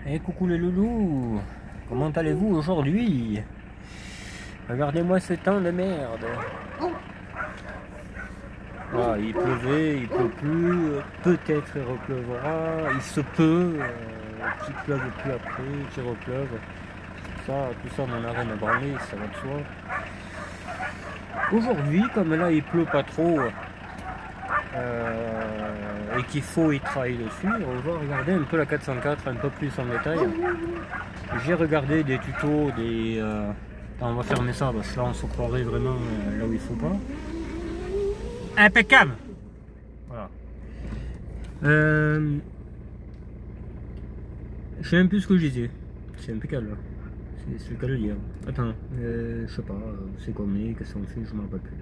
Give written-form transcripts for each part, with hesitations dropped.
Et coucou les loulous, comment allez-vous aujourd'hui? Regardez-moi ce temps de merde. Ah, il pleuvait, il pleut plus, peut-être il repleuvra, il se peut qu'il pleuve plus après, qu'il repleuve. Tout ça mon arrêt m'a branlé, ça va de soi. Aujourd'hui, comme là il pleut pas trop et qu'il faut y travailler dessus, on va regarder un peu la 404 un peu plus en détail. J'ai regardé des tutos, on va fermer ça parce que là on se croirait vraiment là où il faut pas. Impeccable. Voilà. Je sais même plus ce que je disais. C'est impeccable. C'est le cas de le dire. Attends, je sais pas, c'est qu'on est, qu'est-ce qu'on fait, je m'en rappelle plus.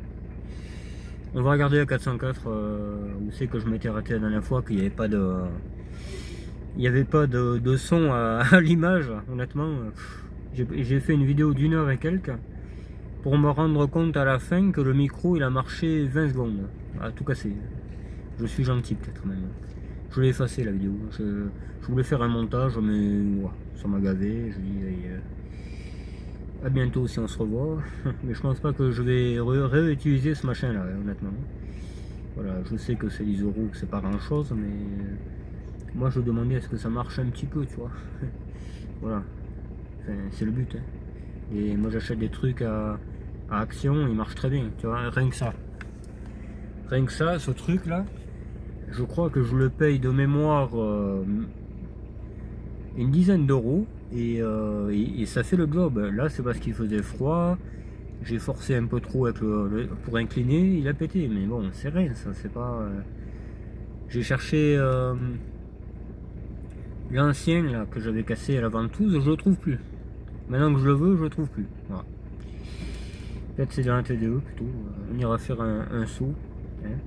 On va regarder la 404 où c'est que je m'étais arrêté la dernière fois, qu'il n'y avait pas de. Il n'y avait pas de son à l'image, honnêtement. J'ai fait une vidéo d'1 heure et quelques pour me rendre compte à la fin que le micro il a marché 20 secondes. À tout casser. Je suis gentil peut-être même. Je l'ai effacé la vidéo. Je voulais faire un montage mais ouais, ça m'a gavé. Je dis à bientôt si on se revoit. Mais je pense pas que je vais réutiliser ce machin là honnêtement. Voilà, je sais que c'est 10 €, que c'est pas grand chose mais moi je demandais à ce que ça marche un petit peu tu vois. Voilà. Enfin, c'est le but. Hein. Et moi j'achète des trucs à Action, il marche très bien, tu vois, rien que ça. Rien que ça, ce truc là, je crois que je le paye de mémoire une dizaine d'euros et ça fait le job. Là c'est parce qu'il faisait froid, j'ai forcé un peu trop avec pour incliner, il a pété, mais bon c'est rien ça, c'est pas... J'ai cherché l'ancien là que j'avais cassé à la ventouse, je le trouve plus. Maintenant que je le veux, je le trouve plus. Voilà. Peut-être c'est dans la TDE plutôt. On ira faire un saut. Hein.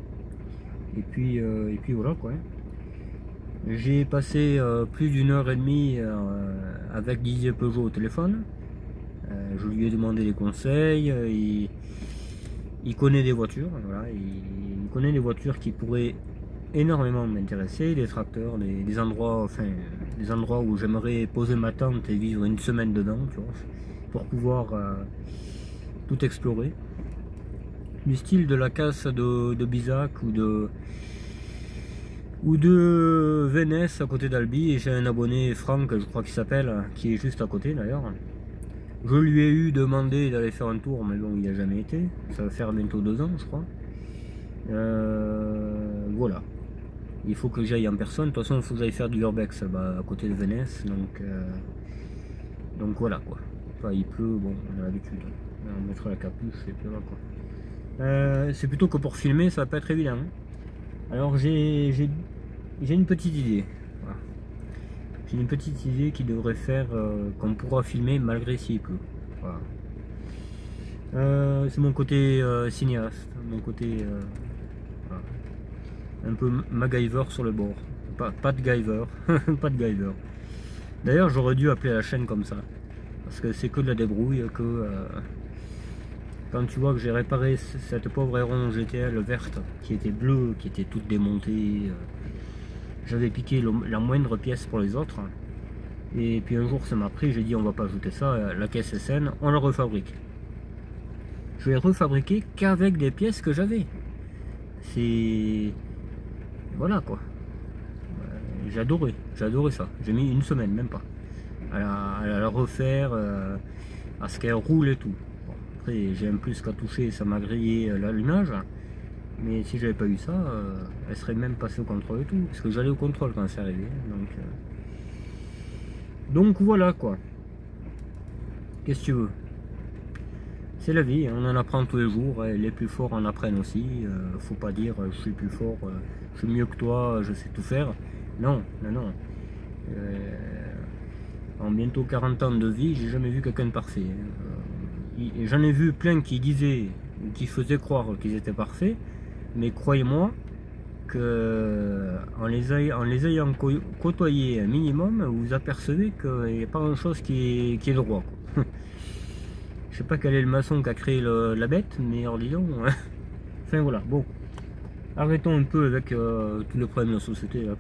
Et puis voilà quoi. J'ai passé plus d'1 heure et demie avec Didier Peugeot au téléphone. Je lui ai demandé des conseils. Il connaît des voitures. Voilà. Il connaît des voitures qui pourraient énormément m'intéresser. Des tracteurs, des endroits, enfin, des endroits où j'aimerais poser ma tente et vivre une semaine dedans, tu vois, pour pouvoir tout explorer. Du style de la casse de Bizac ou de Vénès à côté d'Albi, et j'ai un abonné, Franck je crois qu'il s'appelle, qui est juste à côté d'ailleurs. Je lui ai eu demandé d'aller faire un tour mais bon il n'y a jamais été, ça va faire bientôt 2 ans je crois. Voilà, il faut que j'aille en personne, de toute façon il faut que j'aille faire du urbex à côté de Vénès, donc voilà quoi. Enfin il pleut, bon on a l'habitude, on mettra la capuche et puis voilà quoi. C'est plutôt que pour filmer ça va pas être évident. Alors j'ai une petite idée. Voilà. J'ai une petite idée qui devrait faire qu'on pourra filmer malgré s'il pleut. Voilà. C'est mon côté cinéaste, mon côté voilà. Un peu MacGyver sur le bord. Pas de Guyver, pas de Guyver. D'ailleurs j'aurais dû appeler la chaîne comme ça, parce que c'est que de la débrouille, que quand tu vois que j'ai réparé cette pauvre Héron GTL verte qui était bleue, qui était toute démontée, j'avais piqué la moindre pièce pour les autres, et puis un jour ça m'a pris, j'ai dit on va pas ajouter ça, la caisse est saine, on la refabrique. Je vais refabriquer qu'avec des pièces que j'avais. C'est... Voilà quoi. J'ai adoré ça. J'ai mis une semaine, même pas, à la refaire, à ce qu'elle roule et tout. Après j'ai un plus qu'à toucher, ça m'a grillé l'allumage. Mais si j'avais pas eu ça, elle serait même passée au contrôle et tout. Parce que j'allais au contrôle quand c'est arrivé. Donc voilà quoi. Qu'est-ce que tu veux? C'est la vie, on en apprend tous les jours. Les plus forts en apprennent aussi. Faut pas dire je suis plus fort, je suis mieux que toi, je sais tout faire. Non, non, non. En bientôt 40 ans de vie, j'ai jamais vu quelqu'un de parfait. J'en ai vu plein qui disaient, qui faisaient croire qu'ils étaient parfaits. Mais croyez-moi que en les ayant côtoyés un minimum, vous apercevez qu'il n'y a pas grand chose qui est droit. Je sais pas quel est le maçon qui a créé la bête, mais alors dis donc. Enfin voilà, bon. arrêtons un peu avec tous les problèmes de société, là,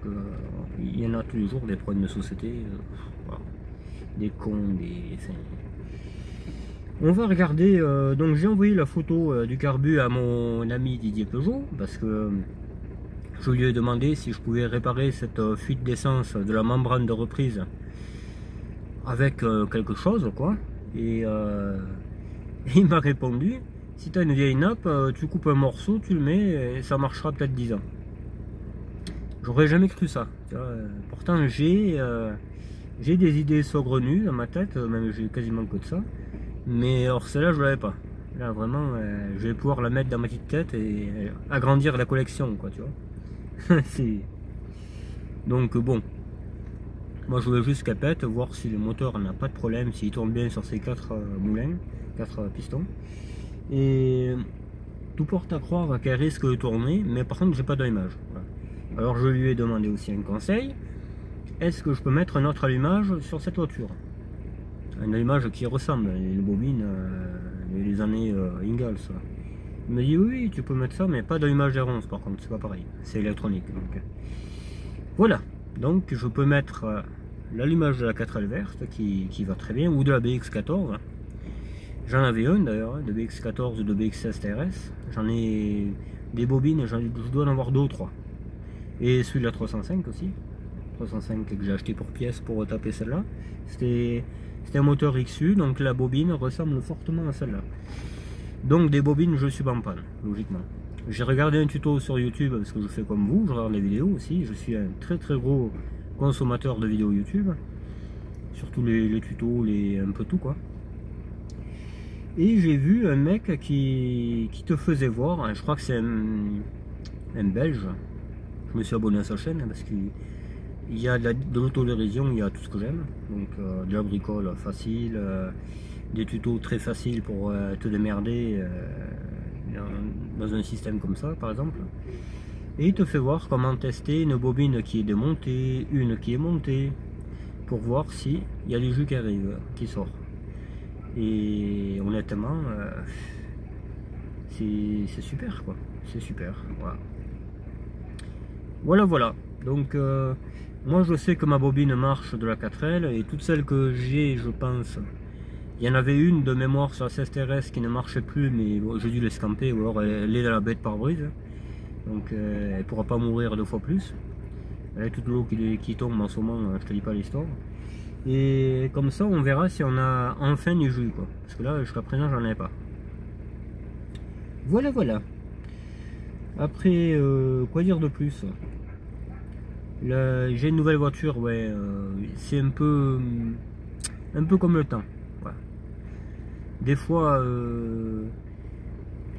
il y en a tous les jours des problèmes de société, voilà. Des cons, enfin, on va regarder, donc j'ai envoyé la photo du carbu à mon ami Didier Peugeot, parce que je lui ai demandé si je pouvais réparer cette fuite d'essence de la membrane de reprise avec quelque chose, quoi. Et il m'a répondu, si tu as une vieille nappe, tu coupes un morceau, tu le mets et ça marchera peut-être 10 ans. J'aurais jamais cru ça. Pourtant j'ai des idées saugrenues dans ma tête, même j'ai quasiment que de ça. Mais alors celle-là je l'avais pas. Là vraiment je vais pouvoir la mettre dans ma petite tête et agrandir la collection, quoi, tu vois. Donc bon. Moi je voulais juste qu'elle pète, voir si le moteur n'a pas de problème, s'il tourne bien sur ses 4 moulins, 4 pistons. Et tout porte à croire qu'elle risque de tourner, mais par contre j'ai pas d'allumage. Voilà. Alors je lui ai demandé aussi un conseil. Est-ce que je peux mettre un autre allumage sur cette voiture? Un allumage qui ressemble, les bobines, les années Ingalls. Il me dit oui, tu peux mettre ça, mais pas d'allumage R11 par contre, c'est pas pareil, c'est électronique. Donc, voilà, donc je peux mettre l'allumage de la 4L verte qui va très bien, ou de la BX14. J'en avais un d'ailleurs, de BX14 ou de BX16 TRS. J'en ai des bobines, je dois en avoir 2 ou 3. Et celui de la 305 aussi. 305 que j'ai acheté pour pièce pour taper celle-là. C'était un moteur XU, donc la bobine ressemble fortement à celle-là. Donc des bobines, je suis pas en panne, logiquement. J'ai regardé un tuto sur YouTube, parce que je fais comme vous, je regarde les vidéos aussi. Je suis un très gros consommateur de vidéos YouTube. Surtout les tutos, un peu tout, quoi. Et j'ai vu un mec qui te faisait voir, je crois que c'est un Belge. Je me suis abonné à sa chaîne parce qu'il y a de l'autodérision, il y a tout ce que j'aime. Donc de la bricole facile, des tutos très faciles pour te démerder dans un système comme ça par exemple. Et il te fait voir comment tester une bobine qui est démontée, une qui est montée, pour voir s'il y a du jus qui arrive, qui sort. Et honnêtement, c'est super, quoi. C'est super, voilà. Voilà. Donc, moi je sais que ma bobine marche de la 4L et toutes celles que j'ai, je pense, il y en avait une de mémoire sur la 16 TRS qui ne marchait plus, mais bon, j'ai dû l'escamper, ou alors elle est dans la bête par brise. Donc, elle ne pourra pas mourir 2 fois plus. Avec toute l'eau qui tombe en ce moment, je te dis pas l'histoire. Et comme ça, on verra si on a enfin du jus, quoi. Parce que là, jusqu'à présent, j'en ai pas. Voilà, voilà. Après, quoi dire de plus? J'ai une nouvelle voiture, ouais. C'est un peu comme le temps. Voilà. Des fois,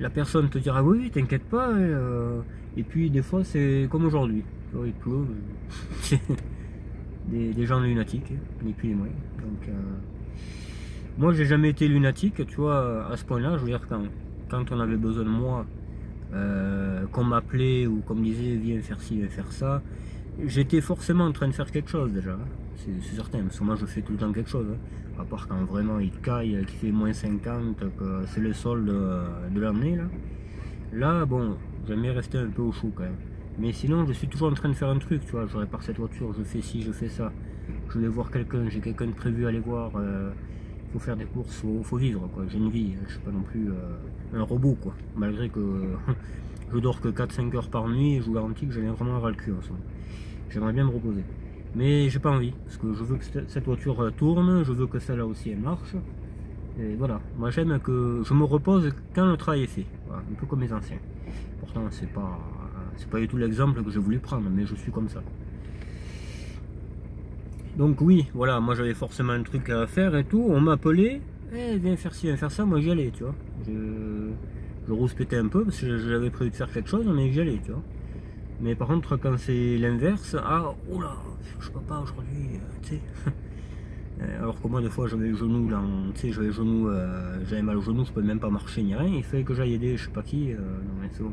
la personne te dira oui, t'inquiète pas. Et puis des fois, c'est comme aujourd'hui. Il pleut. Des gens lunatiques, ni plus ni moins. Donc, moi, j'ai jamais été lunatique, tu vois, à ce point-là. Je veux dire, quand on avait besoin de moi, qu'on m'appelait ou qu'on me disait viens faire ci, viens faire ça, j'étais forcément en train de faire quelque chose déjà. C'est certain, parce que moi je fais tout le temps quelque chose. À part quand vraiment il caille, qu'il fait moins 50, que c'est le sol de l'année là. Là, bon, j'aime bien rester un peu au chaud quand même. Mais sinon, je suis toujours en train de faire un truc, tu vois. Je répare cette voiture, je fais ci, je fais ça. Je vais voir quelqu'un, j'ai quelqu'un de prévu à aller voir. Faut faire des courses, faut vivre, quoi. J'ai une vie, je suis pas non plus un robot, quoi. Malgré que je dors que 4-5 heures par nuit, et je vous garantis que j'en ai vraiment ras le cul en ce moment. J'aimerais bien me reposer. Mais j'ai pas envie, parce que je veux que cette voiture tourne, je veux que celle-là aussi elle marche. Et voilà, moi j'aime que je me repose quand le travail est fait, voilà, un peu comme mes anciens. Pourtant c'est pas du tout l'exemple que j'ai voulu prendre, mais je suis comme ça. Donc oui, voilà, moi j'avais forcément un truc à faire et tout, on m'appelait, viens faire ci, viens faire ça, moi j'y allais, tu vois. Je rouspétais un peu parce que j'avais prévu de faire quelque chose, mais j'y allais, tu vois. Mais par contre, quand c'est l'inverse, ah, oula, je peux pas aujourd'hui, tu sais. Alors que moi, des fois, j'avais le genou, tu sais, j'avais mal au genou, je pouvais même pas marcher ni rien. Il fallait que j'aille aider, je sais pas qui, non mais c'est bon.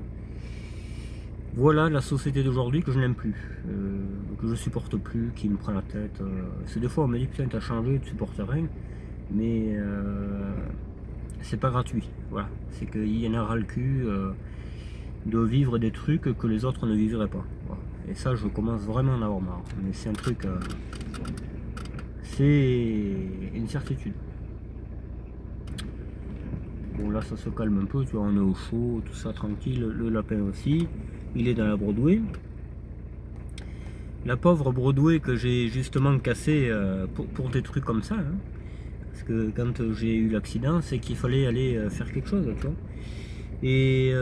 Voilà la société d'aujourd'hui que je n'aime plus, que je supporte plus, qui me prend la tête. C'est des fois, on me dit, putain, t'as changé, tu supportes rien. Mais c'est pas gratuit, voilà. C'est qu'il y en a ras le cul. de vivre des trucs que les autres ne vivraient pas. Voilà. Et ça, je commence vraiment à en avoir marre. Mais c'est un truc, c'est une certitude. Bon, là, ça se calme un peu, tu vois, on est au chaud, tout ça, tranquille. Le lapin aussi, il est dans la Broadway. La pauvre Broadway que j'ai justement cassée pour des trucs comme ça. Hein. Parce que quand j'ai eu l'accident, c'est qu'il fallait aller faire quelque chose, tu vois. Et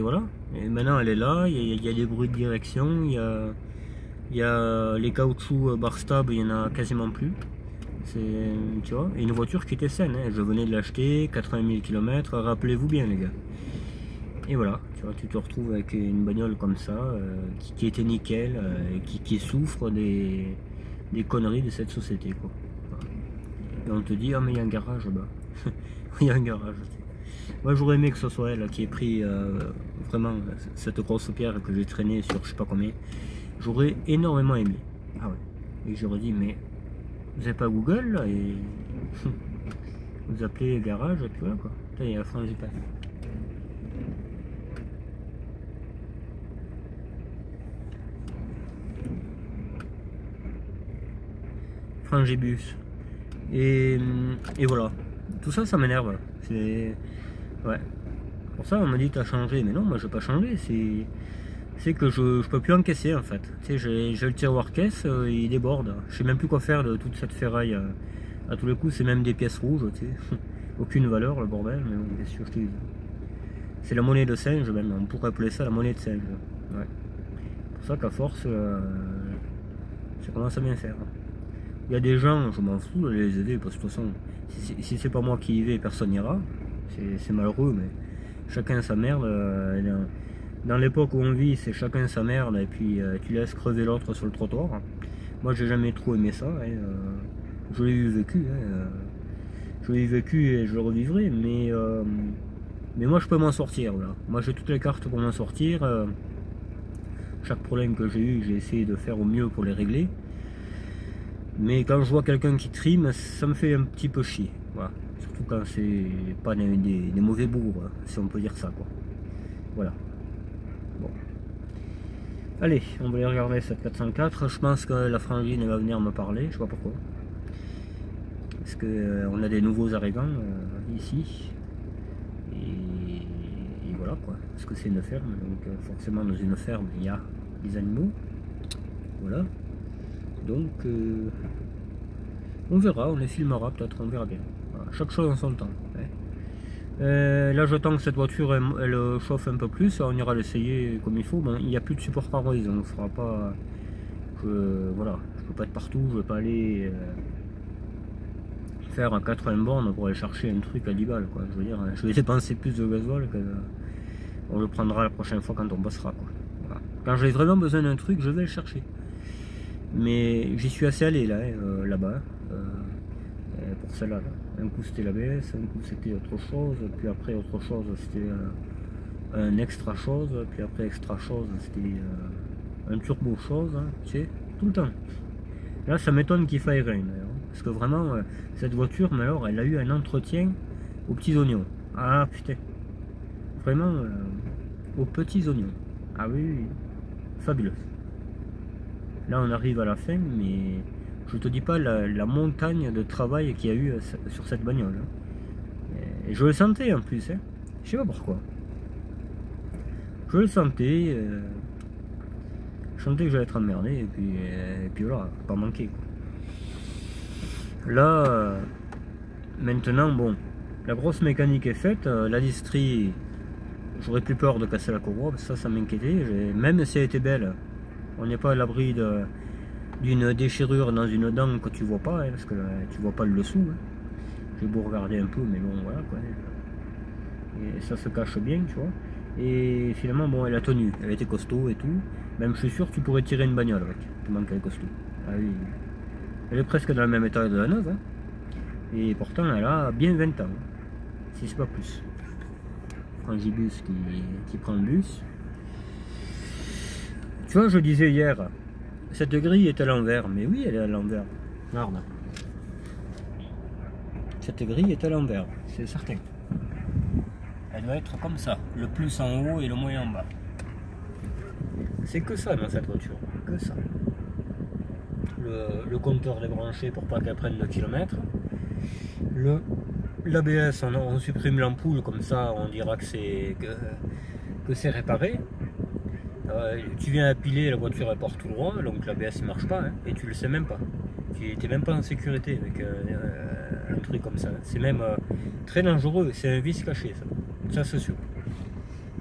voilà. Et maintenant, elle est là, il y a des bruits de direction, il y a les caoutchoucs bar stable, il n'y en a quasiment plus. Tu vois, et une voiture qui était saine, hein. Je venais de l'acheter, 80 000 km, rappelez-vous bien les gars. Et voilà, tu vois, tu te retrouves avec une bagnole comme ça, qui était nickel, et qui souffre des conneries de cette société, quoi. Voilà. Et on te dit, ah mais il y a un garage là-bas. Il y a un garage. Moi j'aurais aimé que ce soit elle qui ait pris vraiment cette grosse pierre que j'ai traînée sur je sais pas combien. J'aurais énormément aimé. Ah ouais. Et j'aurais dit, mais vous n'avez pas Google là, et vous appelez garage et puis voilà quoi. Putain, il y a la Frangipane. Frangibus. Et voilà. Tout ça, ça m'énerve. C'est. Ouais. Pour ça, on me dit t'as changé. Mais non, moi je n'ai pas changé. C'est que je peux plus encaisser en fait. Tu sais, j'ai le tiroir caisse, il déborde. Je sais même plus quoi faire de toute cette ferraille. À tous les coups, c'est même des pièces rouges, tu sais. Aucune valeur, le bordel, mais bon, bien sûr, je te dis. C'est la monnaie de singe, même. On pourrait appeler ça la monnaie de singe. Ouais. C'est pour ça qu'à force, ça commence à bien faire. Il y a des gens, je m'en fous de les aider, parce que de toute façon, si c'est pas moi qui y vais, personne n'ira. C'est malheureux, mais chacun sa merde. Dans l'époque où on vit, c'est chacun sa merde, et puis tu laisses crever l'autre sur le trottoir. Moi, j'ai jamais trop aimé ça. Hein, je l'ai eu vécu. Hein, je l'ai vécu et je le revivrai, mais moi, je peux m'en sortir. Là. Moi, j'ai toutes les cartes pour m'en sortir. Chaque problème que j'ai eu, j'ai essayé de faire au mieux pour les régler. Mais quand je vois quelqu'un qui trime, ça me fait un petit peu chier. Voilà. Surtout quand c'est pas des mauvais bourgs, si on peut dire ça, quoi. Voilà. Bon. Allez, on va aller regarder cette 404. Je pense que la frangine va venir me parler, je sais pas pourquoi. Parce que on a des nouveaux arrivants ici. Et voilà quoi. Parce que c'est une ferme, donc forcément dans une ferme il y a des animaux. Voilà. Donc on verra, on les filmera peut-être, on verra bien. Voilà. Chaque chose en son temps. Hein. Là j'attends que cette voiture elle chauffe un peu plus, on ira l'essayer comme il faut. Bon, il n'y a plus de support paroise, on ne fera pas. Voilà, je peux pas être partout, je vais pas aller faire à 80 bornes pour aller chercher un truc à 10 balles quoi. Je veux dire, je vais dépenser plus de gasoil que on le prendra la prochaine fois quand on bossera quoi. Voilà. Quand j'ai vraiment besoin d'un truc, je vais le chercher. Mais j'y suis assez allé là, là-bas, pour celle-là. Là. Un coup c'était l'ABS, un coup c'était autre chose, puis après autre chose c'était un extra chose, puis après extra chose c'était un turbo chose, hein, tu sais, tout le temps. Là ça m'étonne qu'il faille rien d'ailleurs, parce que vraiment cette voiture, mais alors elle a eu un entretien aux petits oignons. Ah putain, vraiment aux petits oignons. Ah oui, oui. Fabuleux. Là on arrive à la fin, mais je te dis pas la montagne de travail qu'il y a eu sur cette bagnole. Et je le sentais en plus, hein. Je sais pas pourquoi. Je le sentais, je sentais que j'allais être emmerdé, et puis voilà, pas manquer quoi. Là, maintenant, bon, la grosse mécanique est faite, la distrie, j'aurais plus peur de casser la courroie, parce que ça m'inquiétait, même si elle était belle. On n'est pas à l'abri d'une déchirure dans une dent que tu vois pas, hein, parce que tu vois pas le dessous. Hein. J'ai beau regarder un peu, mais bon, voilà quoi. Et ça se cache bien, tu vois. Et finalement, bon, elle a tenu, elle était costaud et tout. Même je suis sûr que tu pourrais tirer une bagnole avec, tellement qu'elle est costaud. Ah oui. Elle est presque dans le même état de la neuve. Hein. Et pourtant, elle a bien 20 ans, si c'est pas plus. Frangibus qui prend le bus. Tu vois, je disais hier, cette grille est à l'envers. Mais oui, elle est à l'envers. Regarde. Cette grille est à l'envers, c'est certain. elle doit être comme ça, le plus en haut et le moins en bas. C'est que ça dans cette voiture, que ça. Le compteur débranché pour pas qu'elle prenne le kilomètre. L'ABS, on supprime l'ampoule, comme ça on dira que c'est réparé. Tu viens à piler, la voiture elle part tout droit, donc l'ABS ne marche pas, hein, et tu le sais même pas. Tu n'es même pas en sécurité avec un truc comme ça. C'est même très dangereux, c'est un vice caché ça c'est sûr.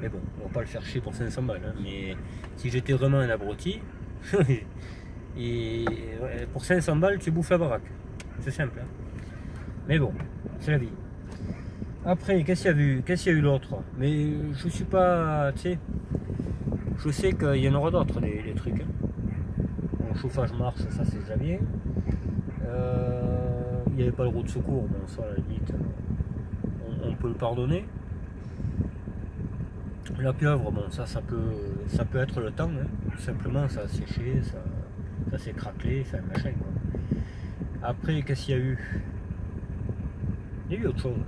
Mais bon, on va pas le faire chier pour 500 balles, hein, mais si j'étais vraiment un abruti, et pour 500 balles tu bouffes la baraque. C'est simple. Hein. Mais bon, c'est la vie. Après, qu'est-ce qu'il y a eu l'autre? Mais je suis pas, tu sais, je sais qu'il y en aura d'autres des trucs. Hein. Bon, chauffage marche, ça c'est déjà bien. Il n'y avait pas le roue de secours, bon ça à la limite, on peut le pardonner. La pieuvre, bon ça peut être le temps, hein. Tout simplement ça a séché, ça s'est craquelé, enfin machin quoi. Après, qu'est-ce qu'il y a eu? Il y a eu autre chose.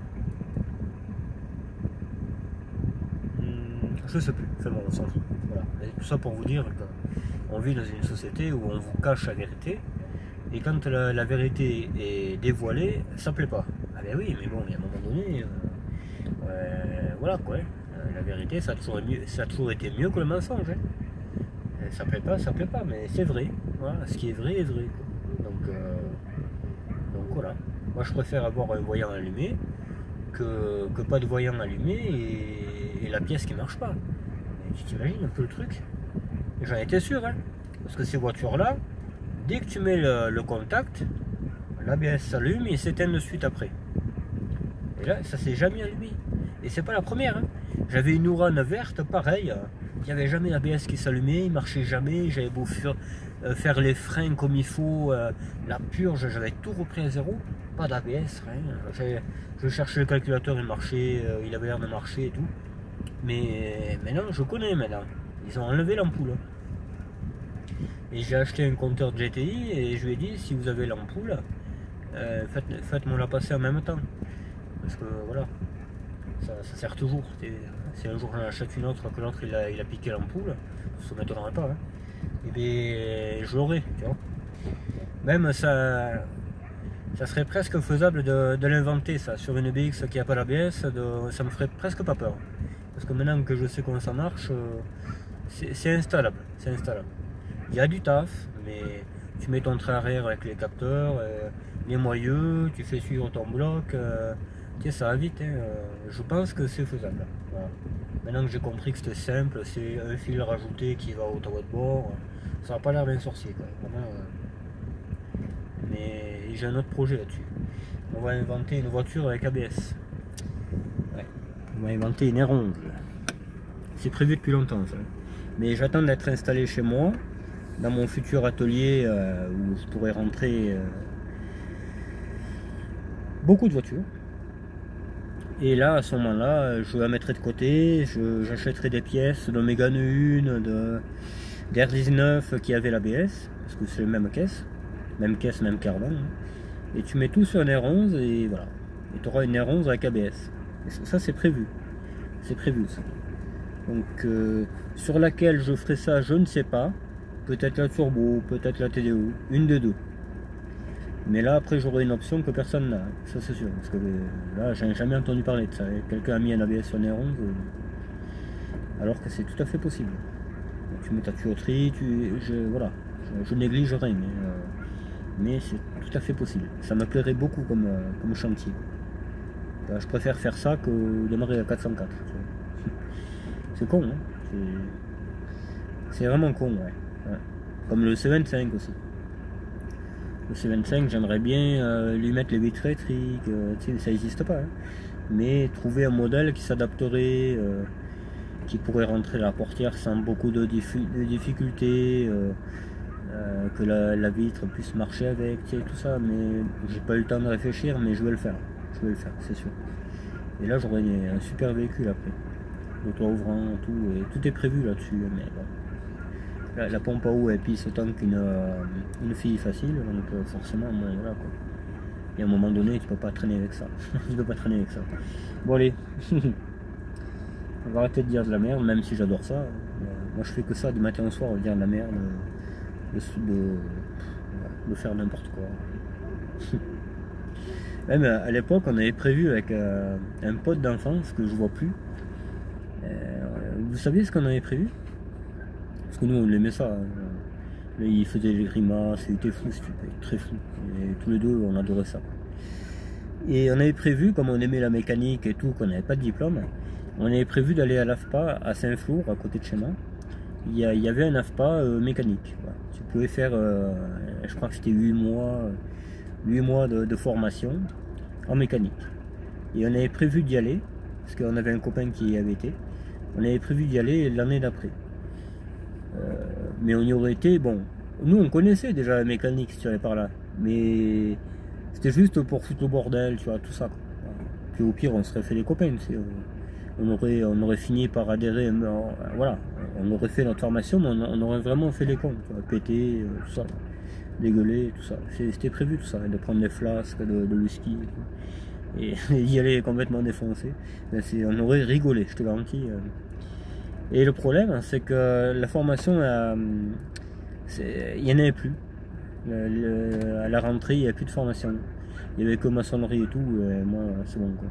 Je sais plus, enfin bon, on s'en fout. Voilà. Et tout ça pour vous dire qu'on vit dans une société où on vous cache la vérité, et quand la vérité est dévoilée, ça plaît pas. Ah ben oui, mais bon, il y a un moment donné, voilà quoi. La vérité, ça a toujours été mieux que le mensonge. Hein. Ça plaît pas, mais c'est vrai. Voilà, ce qui est vrai est vrai. Quoi. Donc voilà. Moi, je préfère avoir un voyant allumé que pas de voyant allumé et la pièce qui marche pas. Et tu t'imagines un peu le truc? J'en étais sûr, hein, parce que ces voitures-là, dès que tu mets le contact, l'ABS s'allume et s'éteint de suite après. Et là, ça s'est jamais allumé. Et c'est pas la première. Hein. J'avais une Ourane verte, pareil. Il n'y avait jamais l'ABS qui s'allumait, il marchait jamais. J'avais beau faire les freins comme il faut, la purge, j'avais tout repris à zéro. Pas d'ABS, rien. Je cherchais le calculateur, il marchait, il avait l'air de marcher et tout. Mais maintenant, je connais maintenant. Ils ont enlevé l'ampoule. Et j'ai acheté un compteur de GTI et je lui ai dit, si vous avez l'ampoule, faites-moi la passer en même temps. Parce que voilà, ça sert toujours. Si un jour j'en achète une autre, que l'autre il a piqué l'ampoule, ça ne m'étonnerait pas. Hein. Et bien, je l'aurai, tu vois. Même ça serait presque faisable de l'inventer, ça, sur une BX qui n'a pas l'ABS, ça me ferait presque pas peur. Parce que maintenant que je sais comment ça marche, c'est installable, c'est installable. Il y a du taf, mais tu mets ton trait arrière avec les capteurs, les moyeux, tu fais suivre ton bloc, ça va vite, hein, je pense que c'est faisable. Voilà. Maintenant que j'ai compris que c'était simple, c'est un fil rajouté qui va au tableau de bord, ça n'a pas l'air d'un sorcier quoi. Vraiment, mais j'ai un autre projet là-dessus. On va inventer une voiture avec ABS. Ouais. On va inventer une R11. C'est prévu depuis longtemps ça. Mais j'attends d'être installé chez moi, dans mon futur atelier où je pourrais rentrer beaucoup de voitures. Et là, à ce moment-là, je la mettrai de côté, j'achèterai des pièces de Mégane 1, d'R19 qui avait l'ABS, parce que c'est la même caisse, même cardan. Hein. Et tu mets tout sur une R11 et voilà. Et tu auras une R11 avec ABS. Et ça, c'est prévu. C'est prévu ça. Donc, sur laquelle je ferai ça, je ne sais pas. Peut-être la turbo, peut-être la TDO, une des deux. Mais là, après, j'aurai une option que personne n'a, ça c'est sûr. Parce que là, j'ai jamais entendu parler de ça. Quelqu'un a mis un ABS sur une R11, alors que c'est tout à fait possible. Donc, tu mets ta tuyauterie, voilà. Je néglige rien, mais c'est tout à fait possible. Ça me plairait beaucoup comme chantier. Je préfère faire ça que démarrer à 404. C'est con, hein. C'est vraiment con, ouais. Comme le C25 aussi. Le C25, j'aimerais bien lui mettre les vitres électriques, ça n'existe pas. Hein. Mais trouver un modèle qui s'adapterait, qui pourrait rentrer la portière sans beaucoup de difficultés, que la vitre puisse marcher avec, tout ça. Mais j'ai pas eu le temps de réfléchir, mais je vais le faire. Je vais le faire, c'est sûr. Et là, j'aurai un super véhicule après. Le toit ouvrant, tout, et tout est prévu là-dessus. Mais bon. La pompe à eau elle pisse autant qu'une fille facile, donc forcément, voilà quoi. Et à un moment donné, tu peux pas traîner avec ça. Tu peux pas traîner avec ça. Bon allez, On va arrêter de dire de la merde, même si j'adore ça. Moi je fais que ça du matin au soir, dire de la merde, de faire n'importe quoi. Même à l'époque, on avait prévu avec un pote d'enfance que je vois plus. Vous saviez ce qu'on avait prévu? Parce que nous on aimait ça. Mais il faisait des grimaces, il était fou, stupide, très fou. Et tous les deux on adorait ça. Et on avait prévu, comme on aimait la mécanique et tout, qu'on n'avait pas de diplôme, on avait prévu d'aller à l'AFPA à Saint-Flour, à côté de chez moi. Il y avait un AFPA mécanique. Voilà. Tu pouvais faire, je crois que c'était 8 mois de formation en mécanique. Et on avait prévu d'y aller, parce qu'on avait un copain qui y avait été. On avait prévu d'y aller l'année d'après. Mais on y aurait été, bon, nous on connaissait déjà la mécanique si tu allais par là. Mais c'était juste pour foutre le bordel, tu vois, tout ça. Puis au pire, on serait fait des copains, tu sais. On aurait fini par adhérer, voilà, on aurait fait notre formation, mais on aurait vraiment fait les cons, tu vois, péter, tout ça, dégueuler, tout ça. C'était prévu tout ça, de prendre des flasques de whisky et y aller complètement défoncé. On aurait rigolé, je te garantis. Et le problème, c'est que la formation, il n'y en avait plus. À la rentrée, il n'y avait plus de formation. Il n'y avait que maçonnerie et tout, et moi, c'est bon, quoi.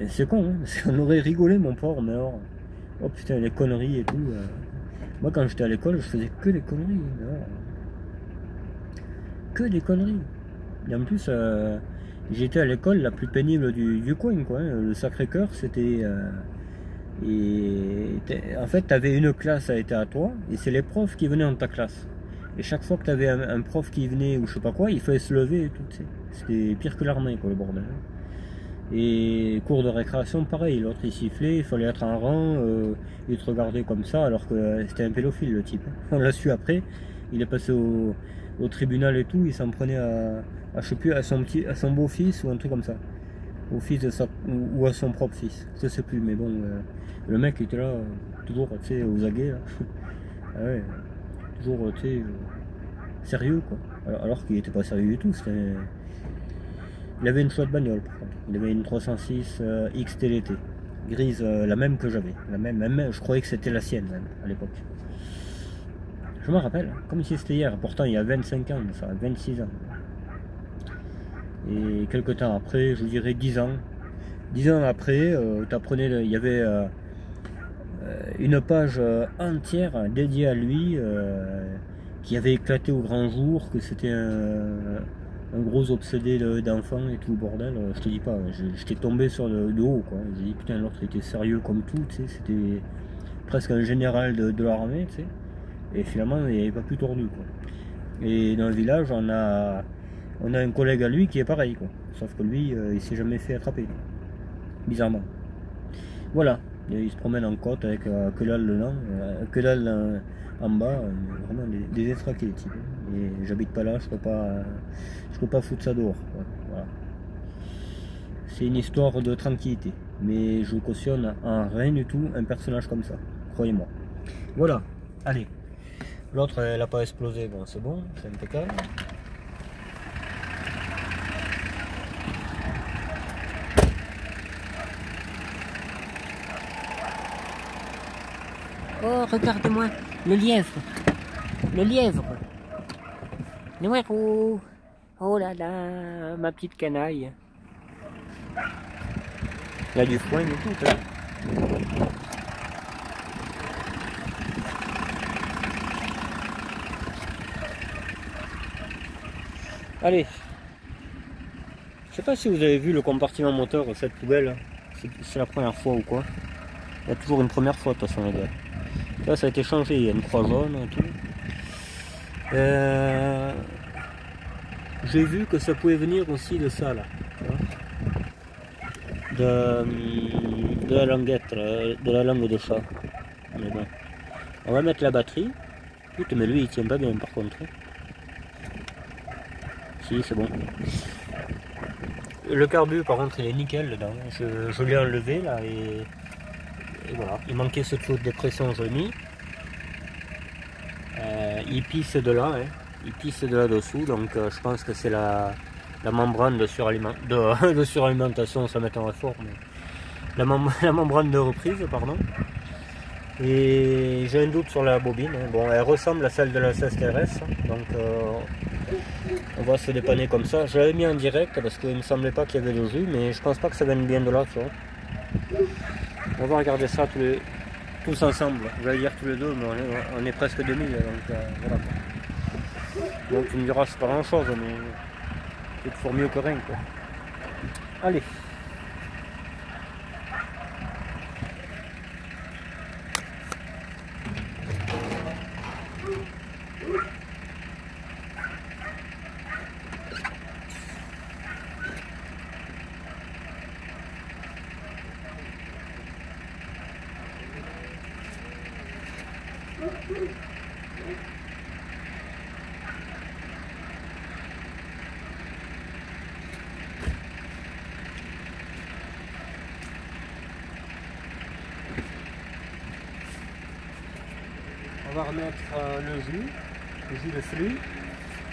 C'est con, hein, on aurait rigolé, mon pauvre, mais alors, oh putain, les conneries et tout. Moi, quand j'étais à l'école, je faisais que des conneries. Que des conneries. Et en plus, j'étais à l'école la plus pénible du coin, quoi. Hein. Le Sacré-Cœur, c'était... en fait, tu avais une classe à été à toi, et c'est les profs qui venaient dans ta classe. Et chaque fois que tu avais un prof qui venait, ou je sais pas quoi, il fallait se lever et tout, tu sais. C'était pire que l'armée, quoi, le bordel. Et cours de récréation, pareil, l'autre il sifflait, il fallait être en rang, il te regardait comme ça, alors que c'était un pédophile le type. On l'a su après, il est passé au tribunal et tout, il s'en prenait je sais plus, à son beau-fils ou un truc comme ça. Au fils de ou à son propre fils, je sais plus, mais bon, le mec il était là, toujours, tu sais, aux aguets, là. Ah ouais, toujours, tu sais, sérieux, quoi. Alors qu'il était pas sérieux du tout, c'était... Il avait une chouette bagnole par contre. Il avait une 306 XTLT, grise, la même que j'avais. La même, je croyais que c'était la sienne même à l'époque. Je me rappelle, comme si c'était hier. Pourtant il y a 25 ans, ça, 26 ans. Et quelques temps après, je vous dirais 10 ans. 10 ans après, il y avait une page entière dédiée à lui, qui avait éclaté au grand jour, que c'était un gros obsédé d'enfant et tout le bordel. Je te dis pas, j'étais tombé sur de haut, quoi. J'ai dit putain, l'autre était sérieux comme tout, tu sais, c'était presque un général de l'armée, tu sais. Et finalement il n'y avait pas plus tordu, quoi. Et dans le village on a un collègue à lui qui est pareil, quoi. Sauf que lui il s'est jamais fait attraper, bizarrement. Voilà, il se promène en côte avec que dalle dedans, que dalle en bas, vraiment des détraqués les types. Et j'habite pas là, je peux pas foutre ça dehors. Voilà. C'est une histoire de tranquillité, mais je cautionne en rien du tout un personnage comme ça, croyez-moi. Voilà, allez. L'autre elle a pas explosé, bon c'est bon, c'est impeccable. Oh, regarde-moi, le lièvre. Le lièvre. Numéro. Oh là là, ma petite canaille. Il y a du foin et tout, là. Allez. Je sais pas si vous avez vu le compartiment moteur de cette poubelle. C'est la première fois ou quoi. Il y a toujours une première fois de toute façon, les gars. Là, ça a été changé, il y a une croix jaune et tout. J'ai vu que ça pouvait venir aussi de ça, là. De la languette, de la langue de chat. Mais bon. On va mettre la batterie. Putain, mais lui, il tient pas bien, par contre. Si, c'est bon. Le carbu, par contre, il est nickel dedans. Je l'ai enlevé, là, et voilà. Il manquait ce tuyau de dépression, je l'ai mis. Il pisse de là, hein. Il pisse de là-dessous, donc je pense que c'est la membrane de suralimentation, ça m'étonnerait fort. la membrane de reprise, pardon. Et j'ai un doute sur la bobine. Bon, elle ressemble à celle de la CSTRS, donc on va se dépanner comme ça. Je l'avais mis en direct parce qu'il ne me semblait pas qu'il y avait de jus, mais je pense pas que ça vienne bien de là, tu vois. On va regarder ça tous ensemble. Je vais dire tous les deux, mais on est presque 2000, donc voilà. Donc tu me diras c'est pas grand chose, mais c'est toujours mieux que rien, quoi. Allez. On va remettre le jus de flux.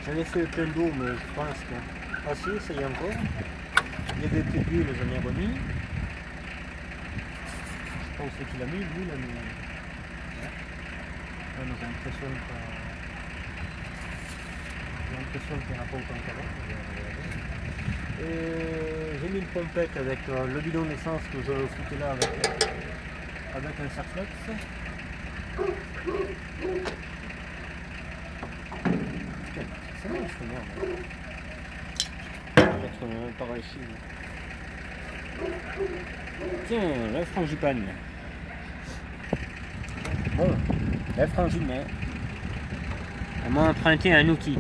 J'en ai fait plein d'eau, mais je pense que assez, ça y est encore. Il y avait plus d'huile, j'en ai remis. Je pense qu'il a mis l'huile, mais j'ai l'impression qu'il n'y en a pas autant qu'avant. J'ai mis une pompette avec le bidon d'essence que je foutais là avec un Serflex. C'est bon, c'est bon. On va mettre par ici. Tiens, la frangipane. Bon, la frangine. On m'a emprunté un outil.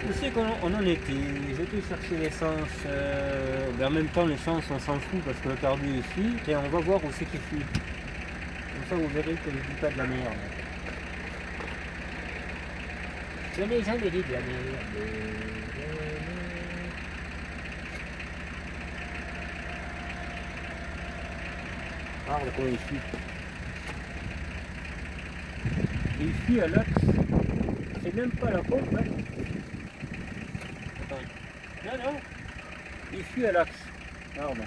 Où c'est qu'on en était? J'ai été chercher l'essence. Mais en même temps, l'essence, on s'en fout parce que le carbu est fuit. Et on va voir où c'est qu'il fuit. Comme ça, vous verrez que je dis pas de la merde. Je n'ai jamais dit de la merde. Regarde comment il fuit. Il fuit à l'axe. C'est même pas la pompe. Hein. Attends. Non. Il fuit à l'axe. Regarde.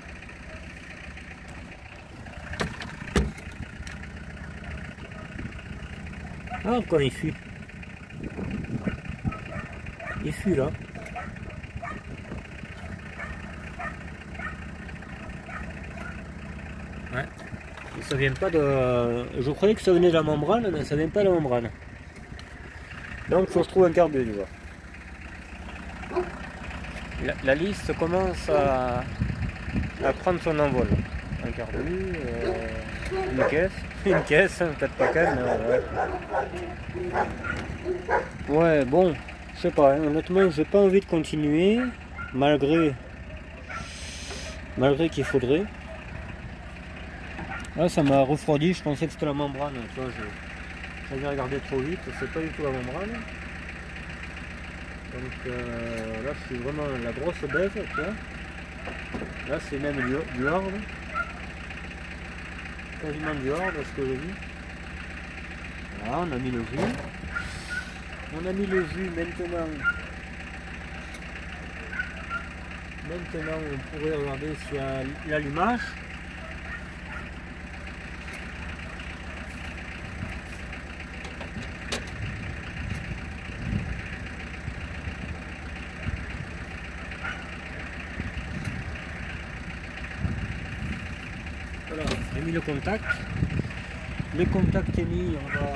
Ah, quand il fuit. Il fuit là. Ouais. Et ça vient pas de... Je croyais que ça venait de la membrane, mais ça vient pas de la membrane. Donc il faut que je trouve un carbu, tu vois. La liste commence à prendre son envol. Un carbu, une caisse, peut-être pas qu'elle, mais ouais, bon, je sais pas, hein, honnêtement, j'ai pas envie de continuer, malgré qu'il faudrait. Là, ça m'a refroidi, je pensais que c'était la membrane, tu vois, j'avais regardé trop vite, c'est pas du tout la membrane. Donc là, c'est vraiment la grosse bête, tu vois. Là, c'est même du hard. Quasiment du hard, ce que j'ai vu. Voilà, on a mis le jus. On a mis le jus maintenant. Maintenant, on pourrait regarder s'il y a l'allumage. Voilà, j'ai mis le contact. Le contact est mis, on va...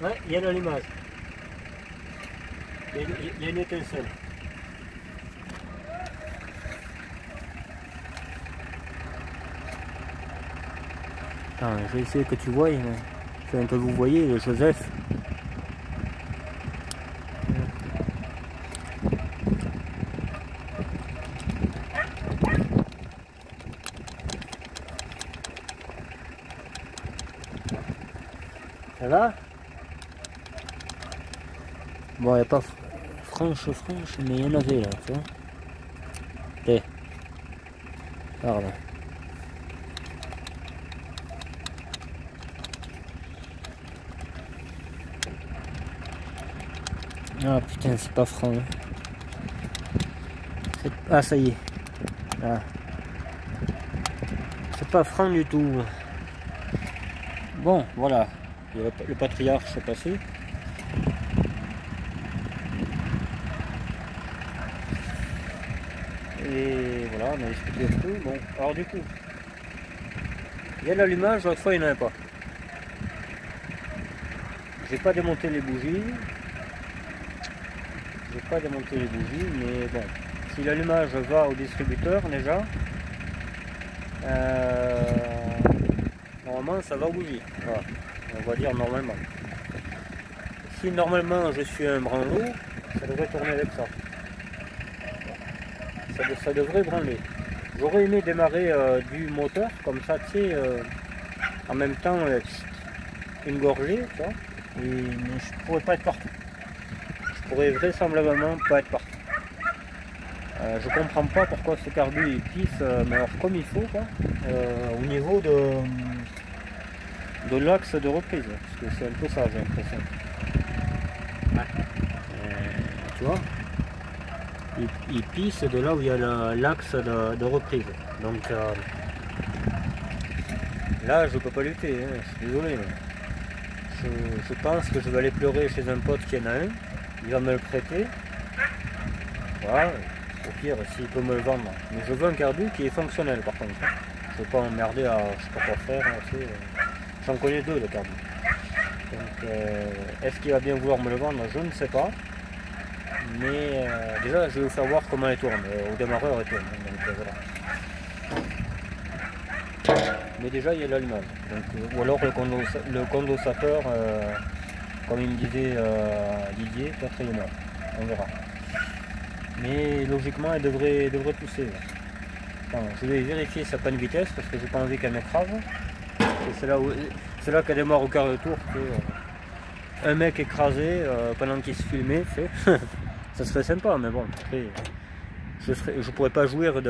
Ouais, il y a l'allumage. Il y a une étincelle. Attends, je vais essayer que tu vois, enfin, que vous voyez le Joseph. Ça va? Bon, il n'y a pas franche, mais il y en avait là, tu vois. Ok. Pardon. Ah putain, c'est pas franc. Ah, ça y est. Ah. C'est pas franc du tout. Bon, voilà. Le patriarche est passé. Et voilà, on a discuté un peu. Bon, alors du coup, il y a l'allumage, l'autre fois il n'y en avait pas. J'ai pas démonté les bougies. Mais bon, si l'allumage va au distributeur déjà, normalement ça va aux bougies. Voilà, on va dire normalement. Si normalement je suis un branlot, ça devrait tourner avec ça. Ça devrait branler. J'aurais aimé démarrer du moteur, comme ça, tu sais, en même temps, une gorgée, tu vois, mais je pourrais pas être partout. Je pourrais vraisemblablement pas être partout. Je comprends pas pourquoi ce carbu il pisse, mais alors comme il faut, quoi, au niveau de l'axe de reprise, parce que c'est un peu ça, j'ai l'impression. Tu vois, il pisse de là où il y a l'axe de reprise. Donc là, je peux pas lutter, hein, je suis désolé. Je pense que je vais aller pleurer chez un pote qui en a un. Il va me le prêter. Voilà. Au pire, s'il peut me le vendre. Mais je veux un carbu qui est fonctionnel par contre. Je ne veux pas m'emmerder à je sais pas quoi faire. Tu sais. J'en connais deux de carbu. Donc est-ce qu'il va bien vouloir me le vendre? Je ne sais pas. Mais déjà je vais vous faire voir comment elle tourne. Au démarreur elle tourne. Donc voilà. Mais déjà il y a l'allumage. Ou alors le condensateur, comme il me disait Didier, peut-être il est mort. On verra. Mais logiquement elle devrait pousser. Enfin, je vais vérifier sa panne vitesse parce que j'ai pas envie qu'elle m'écrase. C'est là qu'elle démarre au quart de tour que un mec écrasé pendant qu'il se filmait fait. Ça serait sympa, mais bon après je pourrais pas jouir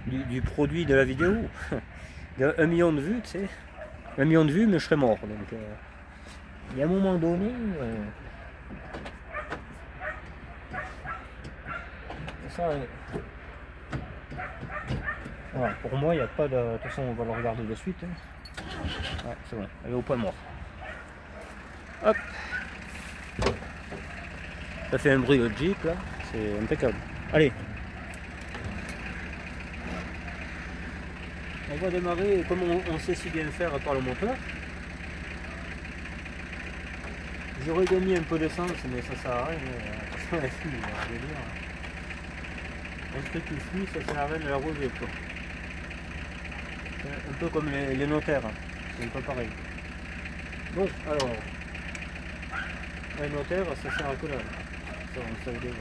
du produit de la vidéo. 1 million de vues, tu sais. 1 million de vues, mais je serais mort. Donc, il y a un moment donné. Ça, voilà, pour moi, il n'y a pas de. De toute façon, on va le regarder de suite. Hein. Ouais, c'est bon, elle est au point mort. Hop. Ça fait un bruit de Jeep là, c'est impeccable. Allez. On va démarrer, et comme on sait si bien faire par le moteur, j'aurais gagné un peu d'essence, mais ça sert à rien. Attention, elle fuit, je veux dire. Un truc qui fuit, ça sert à rien de la rouler, quoi. Un peu comme les notaires, c'est un peu pareil. Bon, alors, un notaire, ça sert à quoi là? Ça, on savait déjà.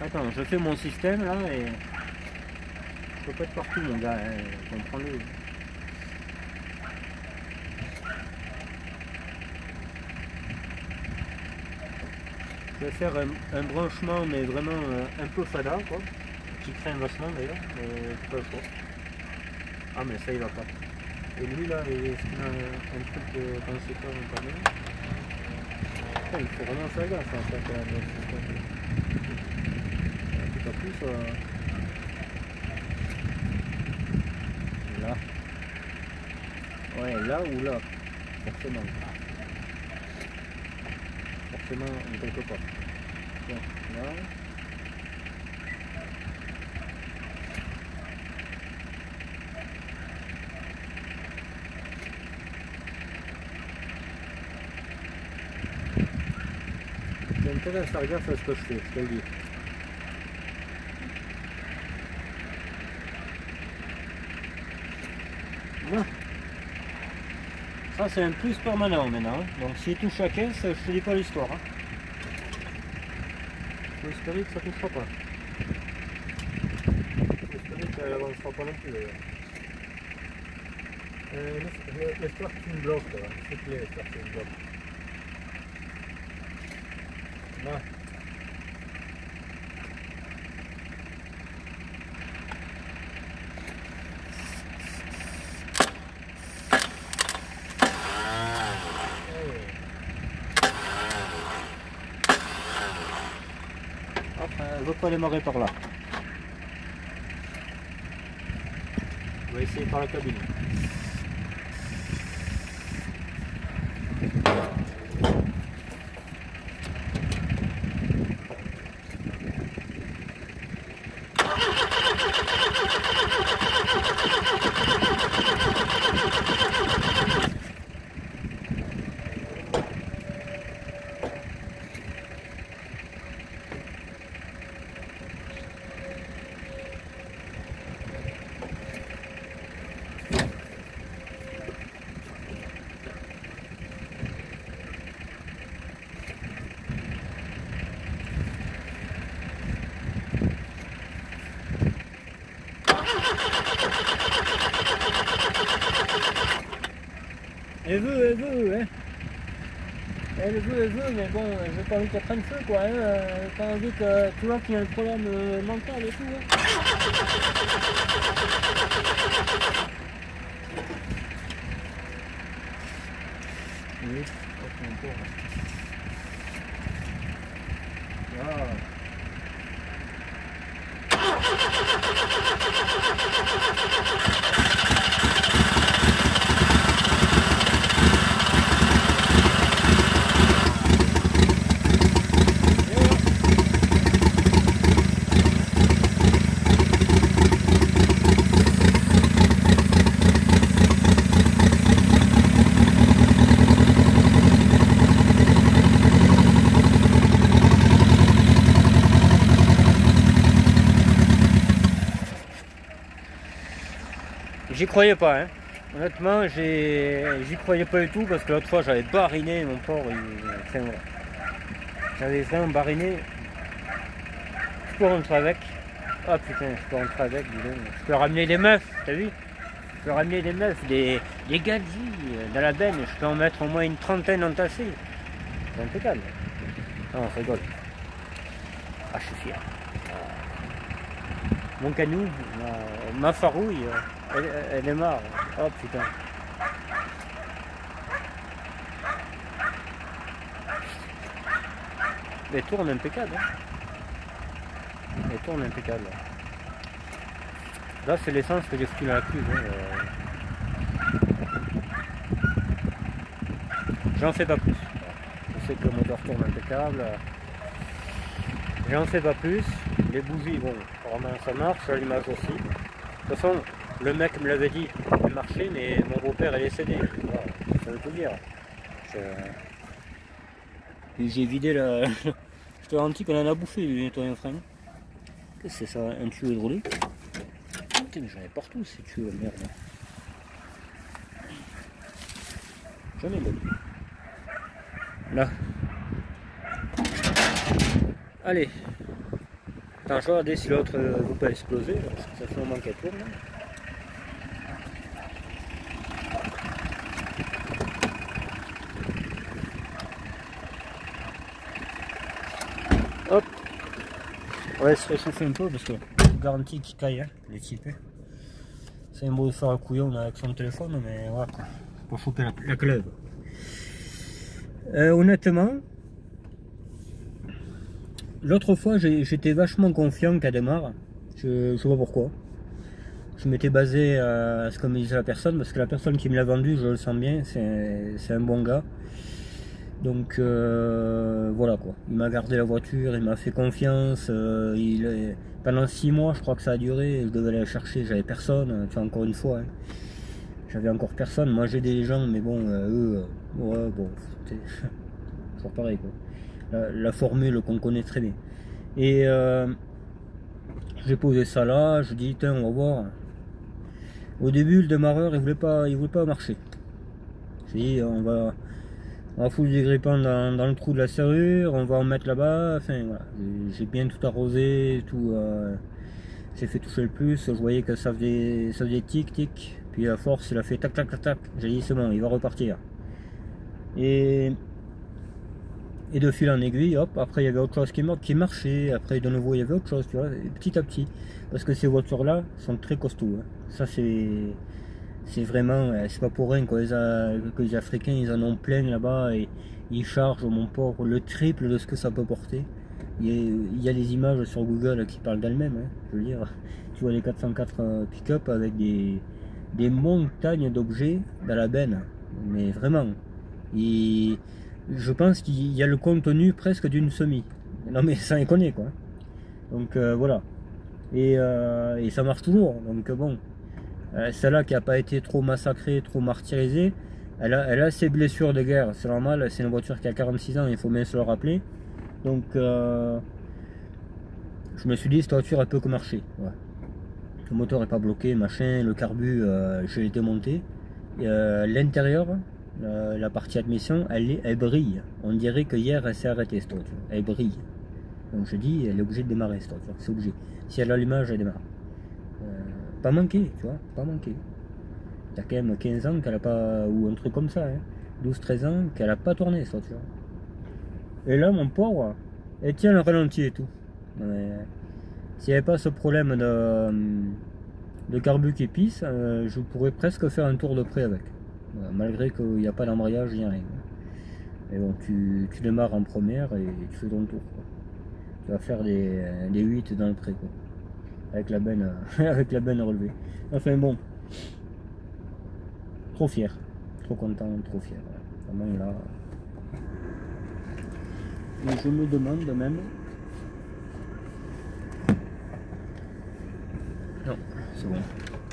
Attends, je fais mon système là et je peux pas être partout mon gars, hein, comprends-le. Je vais faire un branchement mais vraiment un peu fada quoi, qui craint vachement d'ailleurs, c'est pas le choix. Ah mais ça il va pas. Et lui là, est-ce qu'il a un truc de conséquent pas bien? Il faut vraiment faire gaffe en fait à notre système. Tout à plus là. Ouais, là ou là. Forcément. Forcément, quelque part. Tiens, là. J'ai intérêt à faire gaffe à ce que je fais, je te le dis. Voilà. Ça c'est un plus permanent maintenant. Donc s'il touche à 15, je te dis pas l'histoire. Hein. Faut espérer que ça touchera pas. Faut espérer qu'elle avancera pas non plus d'ailleurs. J'espère que tu me bloques là. S'il te plaît, j'espère que tu me bloques. Là. pas démarrer par là. On va essayer par la cabine. Elle veut, hein. Elle veut, mais bon, j'ai pas envie qu'elle prenne feu, quoi, hein. J'ai pas envie que, tu vois, qu'il y a un problème mental et tout, hein. Oui, encore. Voilà. J'y croyais pas, hein. Honnêtement, j'y croyais pas du tout parce que l'autre fois j'avais bariné mon porc. Enfin, voilà. J'avais vraiment bariné. Je peux rentrer avec. Oh putain, je peux rentrer avec, dis donc. Je peux ramener des meufs, t'as vu? Je peux ramener des meufs, des gadgets dans la benne. Je peux en mettre au moins une trentaine entassées. C'est impeccable. Non, on rigole. Ah, je suis fier. Mon canou, ma farouille, elle est marre. Oh putain. Elle tourne impeccable. Hein. Elle tourne impeccable. Là, c'est l'essence que j'ai foutu dans la cuve. Hein. J'en fais pas plus. Je sais que le moteur tourne impeccable. J'en fais pas plus. Les bougies, bon, vraiment ça marche, l'allumage aussi. De toute façon, le mec me l'avait dit, il marchait, mais mon beau-père est décédé. Voilà, ça veut tout dire. J'ai vidé la... Je te garantis qu'on en a bouffé du nettoyant frein. Qu'est-ce que c'est ça, un tuyau hydraulique? Putain, mais j'en ai partout ces tuyaux, merde. Jamais de là. Allez. Attends, je vais regarder si l'autre ne veut pas exploser, parce que ça fait un moment qu'elle tourne. Hop. On va se réchauffer un peu parce que garantie qu'il caille, hein, les types. C'est un beau de faire un couillon avec son téléphone, mais voilà, pour choper la clève. Honnêtement, l'autre fois j'étais vachement confiant qu'elle démarre. Je sais pas pourquoi. Je m'étais basé à ce que me disait la personne, parce que la personne qui me l'a vendu, je le sens bien, c'est un bon gars. Donc voilà quoi, il m'a gardé la voiture, il m'a fait confiance, pendant 6 mois je crois que ça a duré, je devais aller la chercher, j'avais personne, tu vois, encore une fois, hein. J'avais encore personne, moi j'ai des gens, mais bon, eux, ouais, bon, c'est toujours pareil quoi, la formule qu'on connaît très bien. Et j'ai posé ça là, je dis, tiens, on va voir. Au début le démarreur il voulait pas marcher. J'ai dit, on va foutre des grippins dans le trou de la serrure, on va en mettre là-bas, enfin voilà, j'ai bien tout arrosé, tout, j'ai fait toucher le plus, je voyais que ça faisait tic tic, puis à force il a fait tac tac tac tac, j'ai dit c'est bon, il va repartir. Et de fil en aiguille, hop, après il y avait autre chose qui marchait, après de nouveau il y avait autre chose, tu vois, petit à petit, parce que ces voitures là sont très costauds, hein. Ça c'est vraiment, c'est pas pour rien que les Africains ils en ont plein là-bas et ils chargent mon porc le triple de ce que ça peut porter. il y a les images sur Google qui parlent d'elles-mêmes, hein. Je veux dire, tu vois les 404 pick-up avec des montagnes d'objets dans la benne, mais vraiment. Et je pense qu'il y a le contenu presque d'une semi. Non mais sans déconner quoi. Donc voilà. Et ça marche toujours. Donc bon, celle-là qui n'a pas été trop massacrée, trop martyrisée, elle a ses blessures de guerre. C'est normal, c'est une voiture qui a 46 ans, il faut bien se le rappeler. Donc je me suis dit cette voiture elle peut que marcher. Ouais. Le moteur n'est pas bloqué, machin, le carbu je l'ai démonté. L'intérieur, la partie admission, elle brille. On dirait que hier elle s'est arrêtée cette voiture. Elle brille. Donc je dis, elle est obligée de démarrer cette voiture, c'est obligé. Si elle a l'allumage, elle démarre. Pas manqué, tu vois, pas manqué. Il y a quand même 15 ans qu'elle a pas, ou un truc comme ça, hein, 12-13 ans qu'elle a pas tourné cette voiture. Et là, mon pauvre, elle tient le ralenti et tout. S'il n'y avait pas ce problème de carbu qui pisse, je pourrais presque faire un tour de près avec. Malgré qu'il n'y a pas d'embrayage, il n'y a rien. Mais bon, tu démarres en première et tu fais ton tour, quoi. Tu vas faire des 8 dans le pré, quoi. Avec la benne, avec la benne relevée. Enfin bon, trop fier, trop content, trop fier. Vraiment là. Et je me demande même. Non, c'est bon.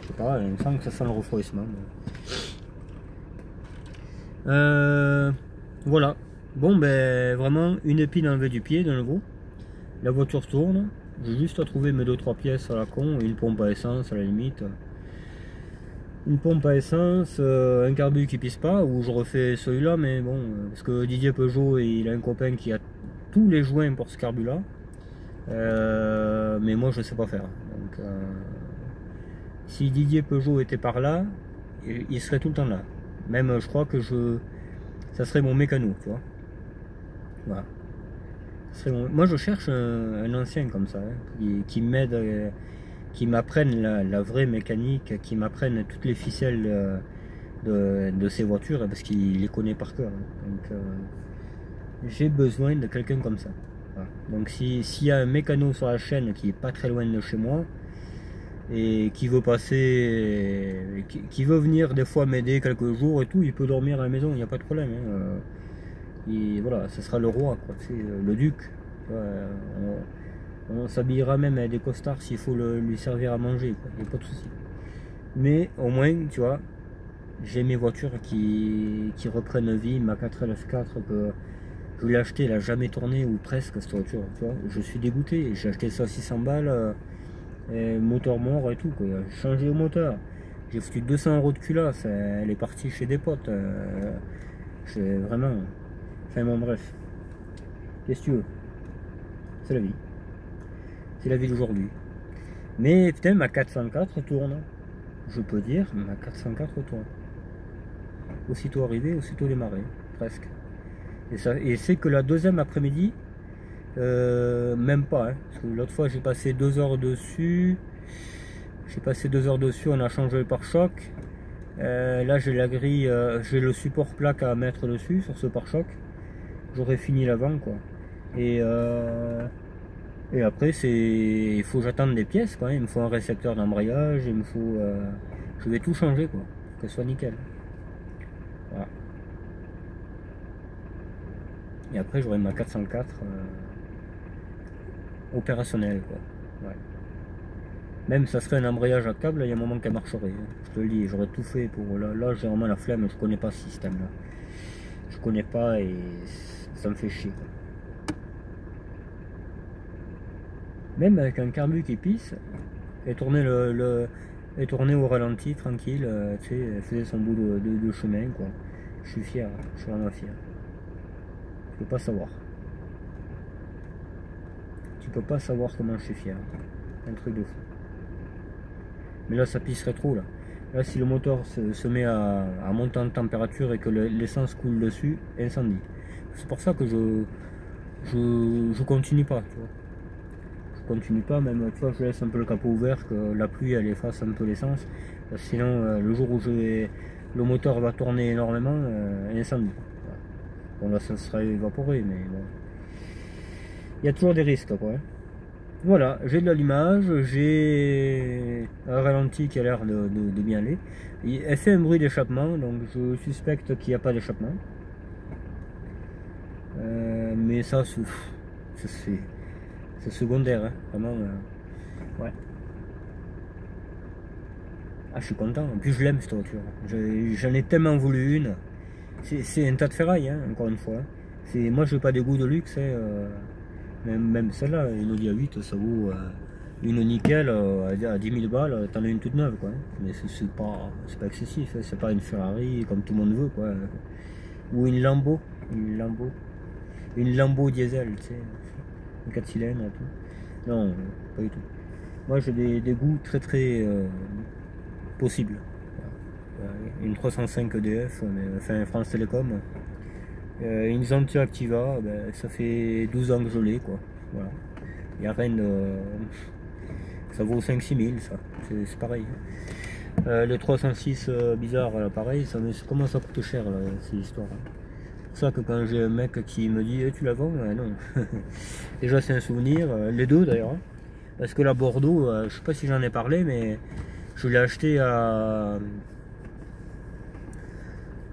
Je sais pas, il me semble que ça sent le refroidissement. Voilà. Bon ben vraiment une épine enlevée du pied de nouveau. La voiture tourne. J'ai juste à trouver mes 2-3 pièces à la con, une pompe à essence à la limite. Une pompe à essence, un carbu qui pisse pas, ou je refais celui-là, mais bon, parce que Didier Peugeot, il a un copain qui a tous les joints pour ce carbu là. Mais moi je sais pas faire. Donc si Didier Peugeot était par là, il serait tout le temps là. Même je crois que ça serait mon mécano, tu vois. Voilà. Moi je cherche un ancien comme ça, hein, qui m'aide, qui m'apprenne la vraie mécanique, qui m'apprenne toutes les ficelles de ces voitures, parce qu'il les connaît par cœur. Donc j'ai besoin de quelqu'un comme ça. Voilà. Donc s'il y a un mécano sur la chaîne qui est pas très loin de chez moi, et qui veut passer, qui veut venir des fois m'aider quelques jours et tout, il peut dormir à la maison, il n'y a pas de problème, hein. Et voilà, ce sera le roi, quoi, le duc. On s'habillera même avec des costards s'il faut lui servir à manger, il n'y a pas de souci. Mais au moins, tu vois, j'ai mes voitures qui reprennent vie. Ma 4LF4 que je l'ai acheté, elle n'a jamais tourné, ou presque, cette voiture, tu vois. Je suis dégoûté, j'ai acheté ça à 600 balles, moteur mort et tout, quoi. J'ai changé le moteur, j'ai foutu 200 € de culasse, elle est partie chez des potes. Vraiment. Enfin bon, bref. Qu'est-ce que tu veux? C'est la vie. C'est la vie d'aujourd'hui. Mais putain, ma 404 tourne. Je peux dire, ma 404 tourne. Aussitôt arrivé, aussitôt démarré. Presque. Et c'est que la deuxième après-midi, même pas. Hein, parce que l'autre fois, j'ai passé 2 heures dessus. On a changé le pare-choc. Là, j'ai la grille, j'ai le support plaque à mettre dessus, sur ce pare-choc. J'aurais fini l'avant, quoi. Et après, il faut que j'attende des pièces, quoi. Il me faut un récepteur d'embrayage, il me faut... je vais tout changer, quoi, pour que ce soit nickel. Voilà. Et après, j'aurai ma 404 opérationnelle, quoi. Ouais. Même ça serait un embrayage à câble, il y a un moment qu'elle marcherait. Hein. Je te le dis, j'aurais tout fait pour... Là j'ai vraiment la flemme, je connais pas ce système-là. Je connais pas et ça me fait chier, quoi. Même avec un carbu qui pisse, et tourner au ralenti, tranquille, tu sais, elle faisait son bout de chemin, quoi. Je suis fier, je suis vraiment fier. Tu peux pas savoir. Tu peux pas savoir comment je suis fier. Un truc de fou. Mais là, ça pisserait trop, là. Là, si le moteur se met à monter en température et que l'essence coule dessus, incendie. C'est pour ça que je continue pas, tu vois. Continue pas, même tu vois, je laisse un peu le capot ouvert, que la pluie elle efface un peu l'essence, sinon le jour où le moteur va tourner énormément, incendie. Voilà. Bon là ça sera évaporé, mais bon. il y a toujours des risques, quoi. Voilà, j'ai de l'allumage, j'ai un ralenti qui a l'air de bien aller. Elle fait un bruit d'échappement, donc je suspecte qu'il n'y a pas d'échappement. Mais ça c'est secondaire, hein, vraiment. Ouais. Ah, je suis content. En plus, je l'aime cette voiture. J'en ai tellement voulu une. C'est un tas de ferraille, hein, encore une fois. Moi, je n'ai pas des goûts de luxe. Hein, même celle-là, une Audi A8, ça vaut une nickel à 10 000 balles. T'en as une toute neuve, quoi. Mais c'est pas excessif. Hein, c'est pas une Ferrari comme tout le monde veut, quoi. Ou une Lambo. Une Lambo diesel, tu sais. Un 4 cylindres et tout. Non, pas du tout. Moi, j'ai des goûts très possibles. Une 305 EDF, enfin France Télécom. Une Xantia Activa, ben, ça fait 12 ans que je l'ai, quoi. Voilà. Il n'y a rien de... Ça vaut 5-6 000, ça. C'est pareil. Le 306 bizarre, là, pareil, comment ça coûte cher, là, ces histoires. C'est pour ça que quand j'ai un mec qui me dit tu la vends, non. Déjà, c'est un souvenir, les deux d'ailleurs. Hein. Parce que la Bordeaux, je sais pas si j'en ai parlé, mais je l'ai acheté à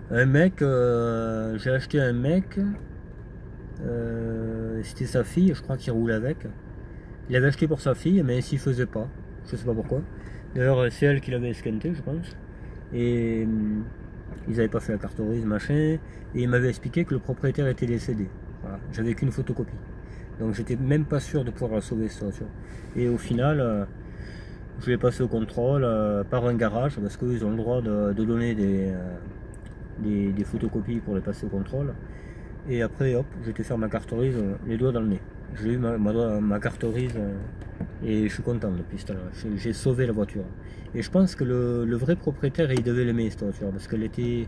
un mec. J'ai acheté un mec, c'était sa fille, je crois qu'il roule avec. Il avait acheté pour sa fille, mais s'il faisait pas, je sais pas pourquoi. D'ailleurs, c'est elle qui l'avait esquinté, je pense. Et ils n'avaient pas fait la carte grise, machin. Et il m'avait expliqué que le propriétaire était décédé. Voilà. J'avais qu'une photocopie. Donc j'étais même pas sûr de pouvoir la sauver cette voiture. Et au final, je l'ai passé au contrôle par un garage, parce qu'ils ont le droit de donner des photocopies pour les passer au contrôle. Et après, hop, j'ai été faire ma carte grise, les doigts dans le nez. J'ai eu ma carte grise et je suis content depuis ce temps-là. J'ai sauvé la voiture. Et je pense que le vrai propriétaire, il devait l'aimer cette voiture, parce qu'elle était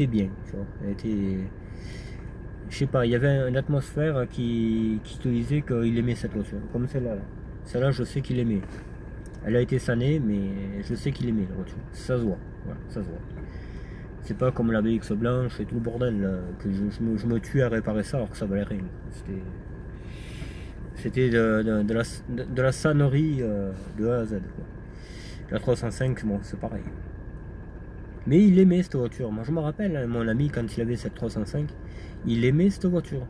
bien, tu vois. Elle était... Je sais pas, il y avait une atmosphère qui te disait qu'il aimait cette voiture, comme celle-là. Celle-là, je sais qu'il aimait. Elle a été sanée, mais je sais qu'il aimait la voiture. Ça se voit, voilà, ça se voit. C'est pas comme la BX blanche et tout le bordel, là, que je me tue à réparer ça alors que ça valait rien. C'était de la sannerie de A à Z, quoi. La 305, bon, c'est pareil. Mais il aimait cette voiture. Moi, je me rappelle, hein, mon ami, quand il avait cette 305, il aimait cette voiture.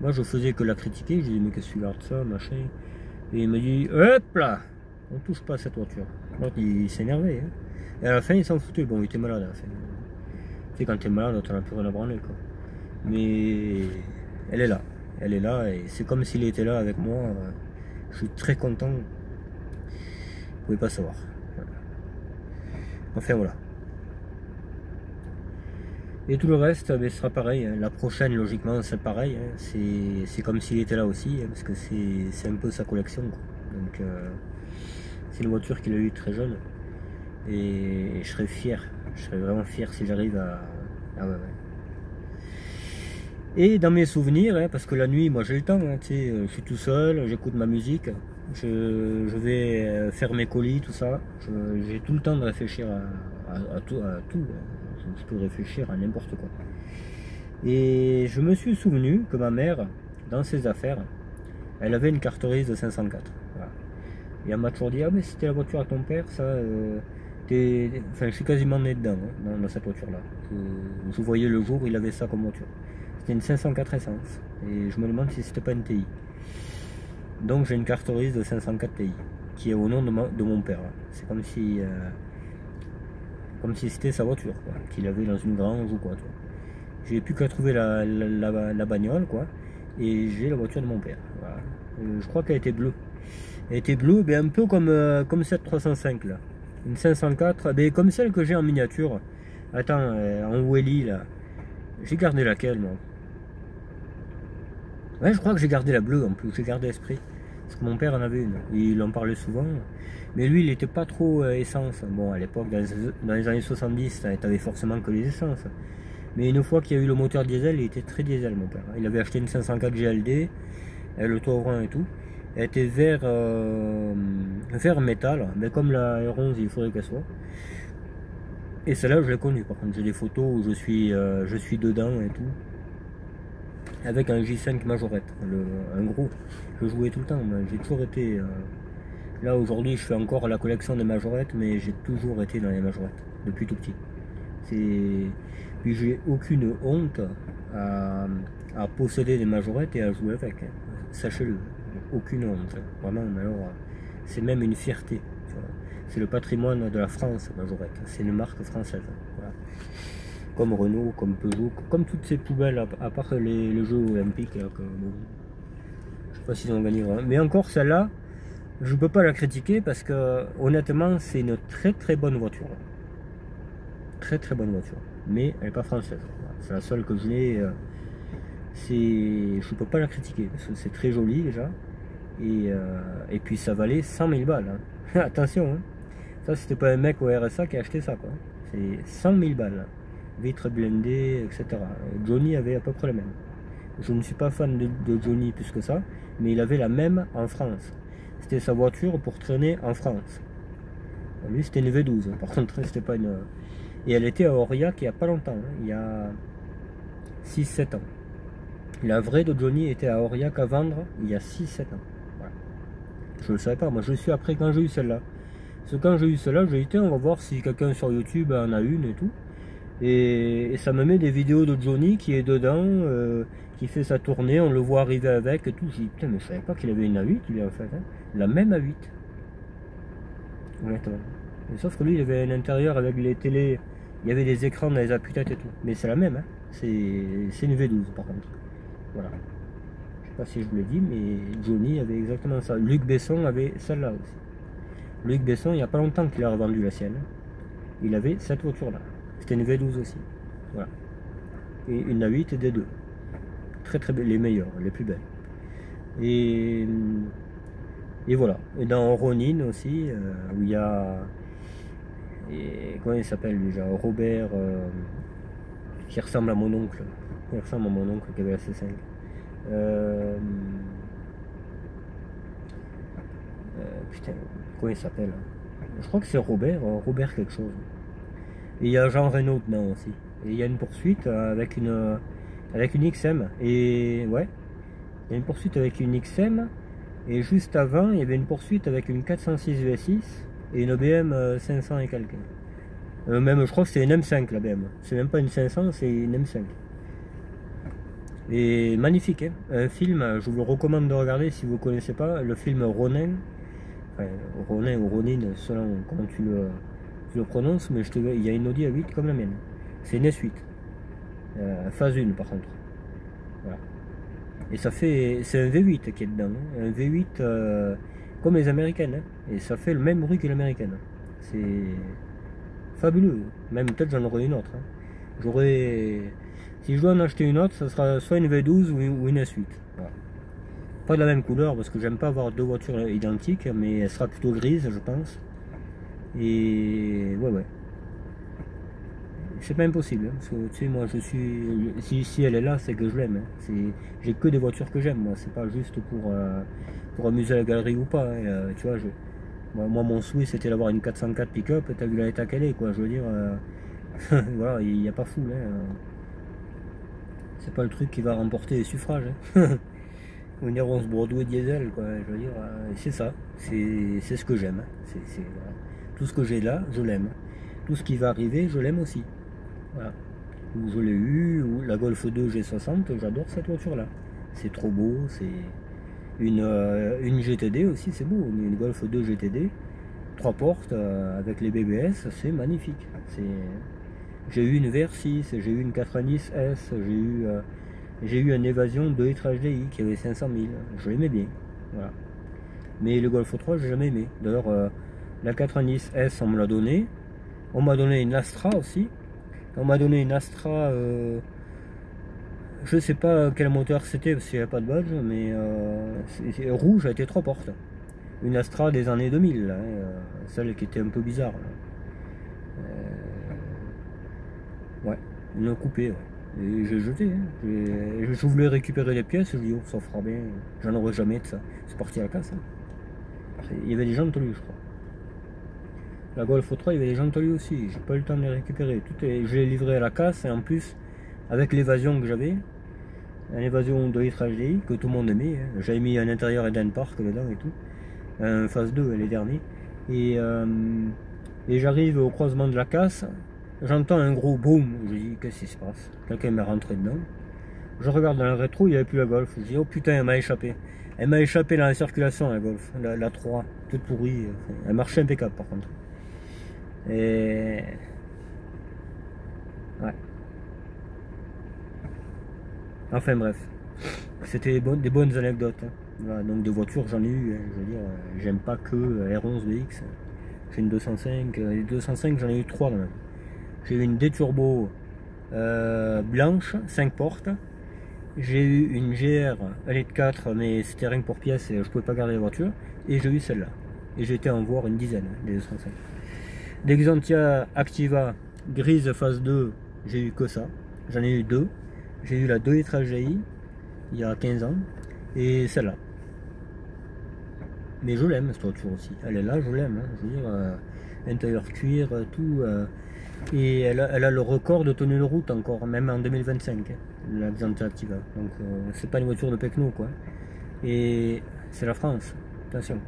Moi, je faisais que la critiquer. Je disais, mais qu'est-ce que tu regardes ça, machin. Et il me dit, hop là, on touche pas à cette voiture. L'autre, il s'énervait. Hein. Et à la fin, il s'en foutait. Bon, il était malade à la fin. Tu sais, quand t'es malade, t'en as plus rien à branler, quoi. Mais elle est là. Elle est là et c'est comme s'il était là avec moi. Je suis très content. Vous pouvez pas savoir. Enfin voilà. Et tout le reste, ce sera pareil. Hein. La prochaine, logiquement, c'est pareil. Hein. C'est comme s'il était là aussi, hein, parce que c'est un peu sa collection. Quoi. Donc, c'est une voiture qu'il a eue très jeune. Et je serais fier. Je serais vraiment fier si j'arrive à... Ah ouais. Et dans mes souvenirs, hein, parce que la nuit, moi j'ai le temps, hein, je suis tout seul, j'écoute ma musique, je vais faire mes colis, tout ça. J'ai tout le temps de réfléchir à tout. Je peux réfléchir à n'importe quoi. Et je me suis souvenu que ma mère, dans ses affaires, elle avait une carte grise de 504. Voilà. Et elle m'a toujours dit, ah mais c'était la voiture à ton père, ça... Enfin, je suis quasiment né dedans, hein, dans cette voiture-là. Je voyais le jour où il avait ça comme voiture. C'était une 504 essence. Et je me demande si c'était pas une TI. Donc j'ai une carte grise de 504 TI, qui est au nom de mon père. C'est comme si c'était sa voiture, qu'il avait dans une grange ou quoi. J'ai plus qu'à trouver la bagnole, quoi. Et j'ai la voiture de mon père. Voilà. Je crois qu'elle était bleue. Elle était bleue, ben, un peu comme cette 305 là. Une 504, ben, comme celle que j'ai en miniature. Attends, en Welly là. J'ai gardé laquelle, moi? Ouais, je crois que j'ai gardé la bleue en plus, j'ai gardé l'esprit. Parce que mon père en avait une, il en parlait souvent. Mais lui, il n'était pas trop essence. Bon, à l'époque, dans les années 70, t'avais forcément que les essences. Mais une fois qu'il y a eu le moteur diesel, il était très diesel, mon père. Il avait acheté une 504 GLD, le toit ouvrant et tout. Elle était vert métal, mais comme la R11, il faudrait qu'elle soit. Et celle-là, je l'ai connue. Par contre, j'ai des photos où je suis dedans et tout. avec un J5 majorette, un gros. Je jouais tout le temps, j'ai toujours été... là aujourd'hui je fais encore la collection des majorettes, mais j'ai toujours été dans les majorettes, depuis tout petit. Puis j'ai aucune honte à posséder des majorettes et à jouer avec, hein. Sachez-le, aucune honte, vraiment, alors c'est même une fierté. C'est le patrimoine de la France, majorette, c'est une marque française. Voilà. Comme Renault, comme Peugeot, comme toutes ces poubelles, à part les Jeux Olympiques, là, que, bon, je sais pas s'ils ont gagné, hein. Mais encore celle-là, je peux pas la critiquer parce que honnêtement c'est une très bonne voiture. Très bonne voiture. Mais elle n'est pas française. C'est la seule que je n'ai. Je peux pas la critiquer parce que c'est très joli déjà. Et puis ça valait 100 000 balles. Hein. Attention, hein. Ça c'était pas un mec au RSA qui a acheté ça, quoi. C'est 100 000 balles. Vitres blindées, etc. Johnny avait à peu près la même. Je ne suis pas fan de Johnny plus que ça, mais il avait la même en France. C'était sa voiture pour traîner en France. Lui c'était une V12, par contre c'était pas une... Et elle était à Aurillac il n'y a pas longtemps, hein, il y a 6-7 ans. La vraie de Johnny était à Aurillac à vendre il y a 6-7 ans. Voilà. Je ne le savais pas, moi je le suis après quand j'ai eu celle-là. Parce que quand j'ai eu celle-là, j'ai dit on va voir si quelqu'un sur YouTube en a une et tout. Et ça me met des vidéos de Johnny qui est dedans, qui fait sa tournée, on le voit arriver avec et tout. J'ai dit putain mais je savais pas qu'il avait une A8 lui en fait, hein. La même A8. Honnêtement. Et sauf que lui il avait un intérieur avec les télés, il y avait des écrans dans les appuis-têtes et tout. Mais c'est la même, hein. C'est une V12 par contre. Voilà. Je sais pas si je vous l'ai dit, mais Johnny avait exactement ça. Luc Besson avait celle-là aussi. Luc Besson, il n'y a pas longtemps qu'il a revendu la sienne. Il avait cette voiture-là. C'était une V12 aussi. Voilà. Et une A8 et des deux. Très belles, les meilleures, les plus belles. Et voilà. Et dans Ronin aussi, où il y a... comment il s'appelle déjà, Robert, qui ressemble à mon oncle. Il ressemble à mon oncle qui avait la C5. Putain, comment il s'appelle? Je crois que c'est Robert, Robert quelque chose. Et il y a Jean Reno dedans aussi. Et il y a une poursuite avec une XM. Et ouais, il y a une poursuite avec une XM. Et juste avant, il y avait une poursuite avec une 406 V6 et une BM 500 et quelques. Même, je crois que c'est une M5 la BM. C'est même pas une 500, c'est une M5. Et magnifique, hein. Un film, je vous le recommande de regarder si vous ne connaissez pas, le film Ronin. Enfin, Ronin ou Ronin, selon comment tu le prononces, mais il y a une Audi A8 comme la mienne. C'est une S8. Phase 1 par contre. Voilà. Et ça fait, c'est un V8 qui est dedans, hein. Un V8 comme les américaines, hein. Et ça fait le même bruit que l'américaine. C'est fabuleux. Même peut-être j'en aurai une autre, hein. Si je dois en acheter une autre, ça sera soit une V12 ou une S8. Voilà. Pas de la même couleur parce que j'aime pas avoir deux voitures identiques, mais elle sera plutôt grise, je pense. Et ouais. C'est pas impossible, hein, parce que tu sais, moi je suis. Si elle est là, c'est que je l'aime, hein. J'ai que des voitures que j'aime, moi. C'est pas juste pour amuser la galerie ou pas, hein. Tu vois, moi mon souhait c'était d'avoir une 404 pick-up. T'as vu l'état qu'elle est, quoi. Je veux dire, voilà, il n'y a pas fou, hein. C'est pas le truc qui va remporter les suffrages, hein. Ou une 11 Broadway diesel, quoi. Je veux dire, c'est ça. C'est ce que j'aime. Voilà. Tout ce que j'ai là, je l'aime. Tout ce qui va arriver, je l'aime aussi. Voilà. Ou je l'ai eu, ou la Golf 2 G60, j'adore cette voiture-là. C'est trop beau, c'est une GTD aussi, c'est beau. Une Golf 2 GTD, 3 portes avec les BBS, c'est magnifique. J'ai eu une VR6, j'ai eu une 90S, j'ai eu une Évasion 2 litres HDI qui avait 500 000, je l'aimais bien. Voilà. Mais le Golf 3, j'ai jamais aimé. D'ailleurs, la 90S, on me l'a donné. On m'a donné une Astra aussi. On m'a donné une Astra, je sais pas quel moteur c'était parce qu'il n'y a pas de badge, mais rouge, elle était 3 portes. Une Astra des années 2000, là, celle qui était un peu bizarre. Ouais, une coupée. Ouais. Et j'ai jeté. Hein. Je voulais récupérer les pièces, je dis oh ça fera bien, j'en aurais jamais de ça. C'est parti à la casse. Hein. Il y avait des jantes lui, je crois. La Golf 3, il y avait des jantes lui aussi, j'ai pas eu le temps de les récupérer. Je l'ai livré à la casse et en plus, avec l'évasion que j'avais, un Évasion 2 litres HDI que tout le monde aimait. Hein. J'avais mis un intérieur Eden Park dedans et tout. Un phase 2 les derniers. Et j'arrive au croisement de la casse. J'entends un gros boom. Je dis qu'est-ce qui se passe? Quelqu'un m'est rentré dedans. Je regarde dans le rétro, il n'y avait plus la Golf. Je dis oh putain, elle m'a échappé. Elle m'a échappé dans la circulation, la Golf. La 3, toute pourrie. Elle marchait impeccable par contre. Et ouais. Enfin bref. C'était des bonnes anecdotes. Hein. Voilà, donc des voitures, j'en ai eu. Hein. Je veux dire, j'aime pas que R11 BX. J'ai une 205. Les 205, j'en ai eu 3 même. J'ai eu une D-Turbo blanche, 5 portes. J'ai eu une GR LE4, mais c'était rien que pour pièces et je pouvais pas garder la voiture. Et j'ai eu celle-là. Et j'ai été en voir une dizaine, des 205. Des Xantia Activa grise phase 2, j'ai eu que ça. J'en ai eu 2. J'ai eu la 2 litres HDI il y a 15 ans. Et celle-là. Mais je l'aime cette voiture aussi. Elle est là, je l'aime. Hein. Je veux dire, intérieur cuir, tout. Et elle a le record de tenue de route encore, même en 2025, la Xantia Activa. Donc c'est pas une voiture de Pecno quoi. Et c'est la France, attention.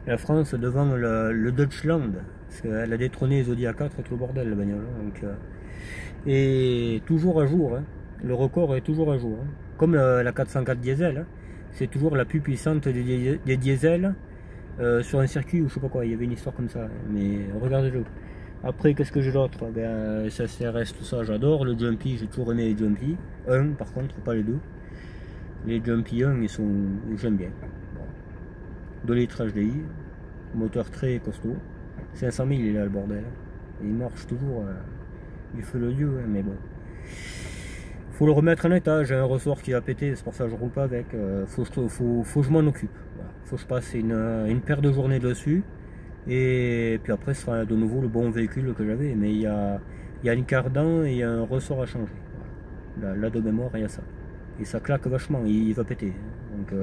La France devant le Deutschland, parce qu'elle a détrôné Zodiac 4 et tout le bordel la bagnole. Donc, et toujours à jour, hein. Le record est toujours à jour. Hein. Comme la 404 diesel, hein. C'est toujours la plus puissante des diesels sur un circuit ou je sais pas quoi, il y avait une histoire comme ça. Mais regardez-le. Après, qu'est-ce que j'ai d'autre? Ben, ça CRS, tout ça, j'adore. Le Jumpy, j'ai toujours aimé les Jumpy. Un, par contre, pas les deux. Les Jumpy 1, j'aime bien. Bon. 2 litres HDI, moteur très costaud. 500 000, il est là le bordel. Et il marche toujours. Il fait le dieu, hein, mais bon. Faut le remettre en état. J'ai un ressort qui va péter, c'est pour ça que je roule pas avec. Faut que je m'en occupe. Voilà. Faut que je passe une paire de journées dessus. Et puis après ce sera de nouveau le bon véhicule que j'avais, mais il y a une cardan et un ressort à changer. Voilà. Là de mémoire il y a ça. Et ça claque vachement, il va péter. Donc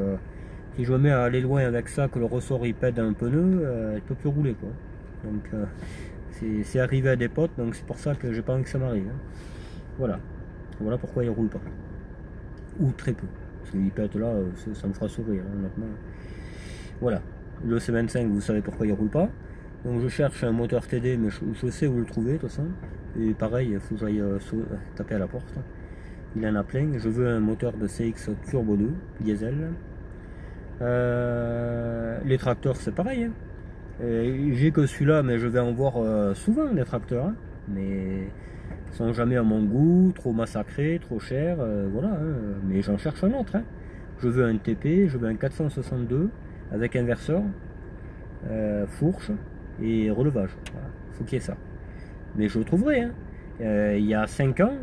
si je me mets à aller loin avec ça, que le ressort il pète un pneu, il peut plus rouler quoi. Donc c'est arrivé à des potes, donc c'est pour ça que j'ai pas envie que ça m'arrive. Hein. Voilà. Voilà pourquoi il roule pas. Ou très peu. Parce qu'il pète là, ça me fera sourire hein, honnêtement. Voilà. Le C25, vous savez pourquoi il roule pas. Donc je cherche un moteur TD, mais je sais où le trouver de toute façon. Et pareil, il faut que j'aille taper à la porte. Il en a plein. Je veux un moteur de CX Turbo 2, diesel. Les tracteurs, c'est pareil. Hein. J'ai que celui-là, mais je vais en voir souvent des tracteurs. Hein. Mais ils sont jamais à mon goût, trop massacrés, trop chers. Voilà. Hein. Mais j'en cherche un autre. Hein. Je veux un TP, je veux un 462. Avec inverseur, fourche et relevage. Voilà. Faut qu'il y ait ça. Mais je le trouverai. Hein. Il y a 5 ans,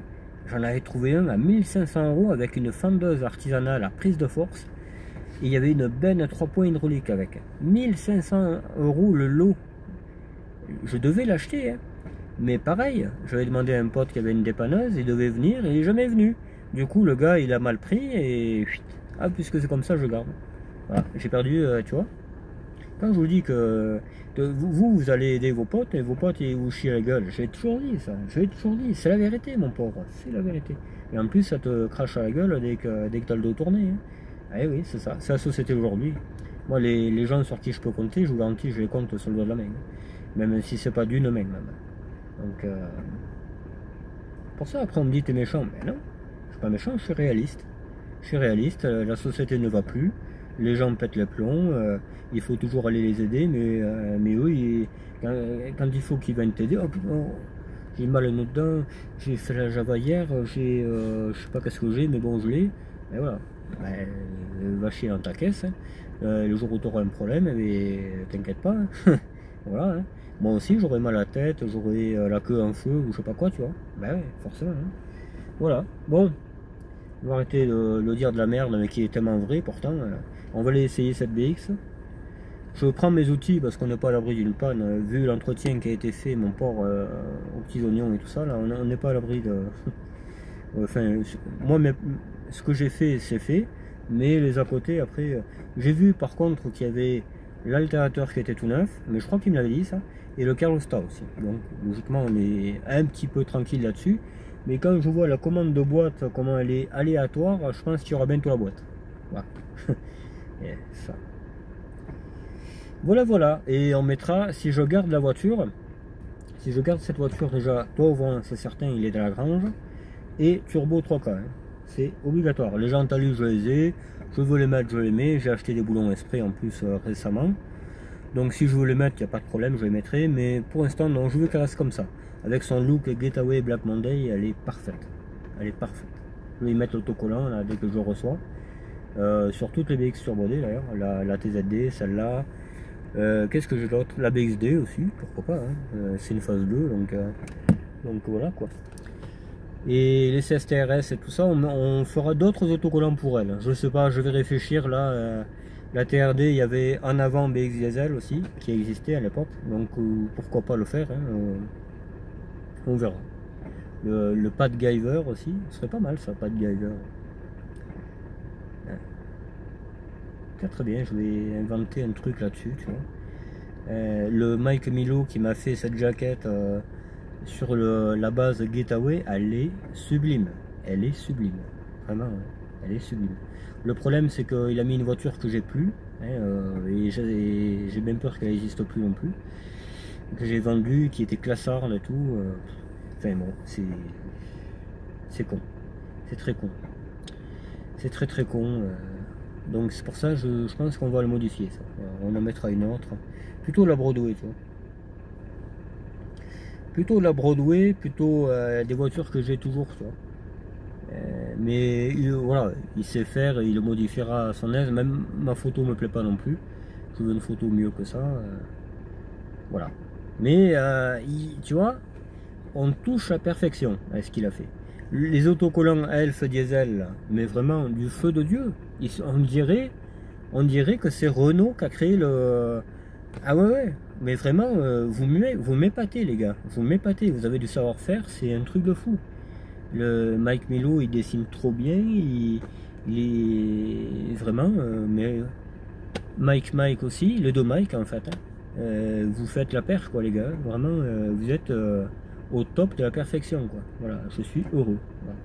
j'en avais trouvé un à 1500 € avec une fendeuse artisanale à prise de force. Et il y avait une benne à 3 points hydraulique avec. 1500 € le lot. Je devais l'acheter. Hein. Mais pareil, j'avais demandé à un pote qui avait une dépanneuse, il devait venir et il n'est jamais venu. Du coup, le gars, il a mal pris et... Ah, puisque c'est comme ça, je garde. Voilà, j'ai perdu, tu vois. Quand je vous dis que vous allez aider vos potes et vos potes ils vous chient la gueule, j'ai toujours dit ça, c'est la vérité mon pauvre, c'est la vérité. Et en plus ça te crache à la gueule dès que tu as le dos tourné. Hein. Eh oui, c'est ça, c'est la société aujourd'hui. Moi les gens sur qui je peux compter, je vous garantis, je les compte sur le doigt de la main. Même si c'est pas d'une main même. Donc pour ça après on me dit t'es méchant, mais non, je suis pas méchant, je suis réaliste. Je suis réaliste, la société ne va plus. Les gens pètent les plombs, il faut toujours aller les aider, mais eux, quand il faut qu'ils viennent t'aider, oh, j'ai mal à une dent, j'ai fait la Java hier, je sais pas qu'est-ce que j'ai, mais bon, je l'ai, et voilà. Ben, va chier dans ta caisse, hein. Le jour où tu auras un problème, t'inquiète pas, hein. Voilà. Hein. Moi aussi, j'aurai mal à la tête, j'aurai la queue en feu, ou je sais pas quoi, tu vois. Ben ouais, forcément. Hein. Voilà, bon. On va arrêter de le dire de la merde, mais qui est tellement vrai pourtant. On va aller essayer cette BX. Je prends mes outils parce qu'on n'est pas à l'abri d'une panne. Vu l'entretien qui a été fait, mon port aux petits oignons et tout ça, là, on n'est pas à l'abri de... enfin, moi, ce que j'ai fait, c'est fait. Mais les à côté, après... j'ai vu par contre qu'il y avait l'altérateur qui était tout neuf, mais je crois qu'il me l'avait dit ça. Et le Carlosta aussi. Donc, logiquement, on est un petit peu tranquille là-dessus. Mais quand je vois la commande de boîte, comment elle est aléatoire, je pense qu'il y aura bientôt la boîte. Voilà. Et ça. Voilà, voilà. Et on mettra, si je garde la voiture, si je garde cette voiture déjà, toi au volant, c'est certain, il est dans la grange. Et turbo 3K, hein. C'est obligatoire. Les jantes à lui, je les ai. Je veux les mettre, je les mets. J'ai acheté des boulons exprès en plus récemment. Donc si je veux les mettre, il n'y a pas de problème, je les mettrai. Mais pour l'instant, non, je veux qu'elle reste comme ça. Avec son look Getaway Black Monday, elle est parfaite. Elle est parfaite. Je vais y mettre l'autocollant là, dès que je le reçois. Sur toutes les BX turbodées d'ailleurs. La TZD, celle-là. Qu'est-ce que j'ai d'autre? La BXD aussi, pourquoi pas. Hein. C'est une phase 2, donc voilà quoi. Et les CSTRS et tout ça, on fera d'autres autocollants pour elle. Je sais pas, je vais réfléchir là. La TRD, il y avait en avant BX Diesel aussi, qui existait à l'époque. Donc pourquoi pas le faire, hein, on verra. Le Pad Giver aussi, ce serait pas mal ça, Pad Giver. Ouais. Très bien, je vais inventer un truc là-dessus, tu vois. Le Mike Milo qui m'a fait cette jaquette sur la base Getaway, elle est sublime. Elle est sublime. Vraiment, elle est sublime. Le problème, c'est qu'il a mis une voiture que j'ai plus. Hein, et j'ai même peur qu'elle n'existe plus non plus. Que j'ai vendue, qui était classarde et tout. Enfin bon, c'est con. C'est très con. C'est très très con. Donc c'est pour ça, je pense qu'on va le modifier. Ça. On en mettra une autre. Plutôt la Broadway, tu vois. Plutôt la Broadway, plutôt des voitures que j'ai toujours, tu vois. Mais voilà, il sait faire et il le modifiera à son aise. Même ma photo me plaît pas non plus. Je veux une photo mieux que ça. Voilà. Mais tu vois, on touche à perfection à ce qu'il a fait. Les autocollants Elf Diesel, là, mais vraiment du feu de Dieu. On dirait que c'est Renault qui a créé le. Ah ouais, ouais. Mais vraiment, vous m'épatez les gars. Vous m'épatez. Vous avez du savoir-faire, c'est un truc de fou. Le Mike Milo, il dessine trop bien. Il est vraiment. Mais Mike aussi, les deux Mike en fait. Hein. Vous faites la paire quoi les gars. Vraiment, vous êtes au top de la perfection quoi. Voilà, je suis heureux. Voilà.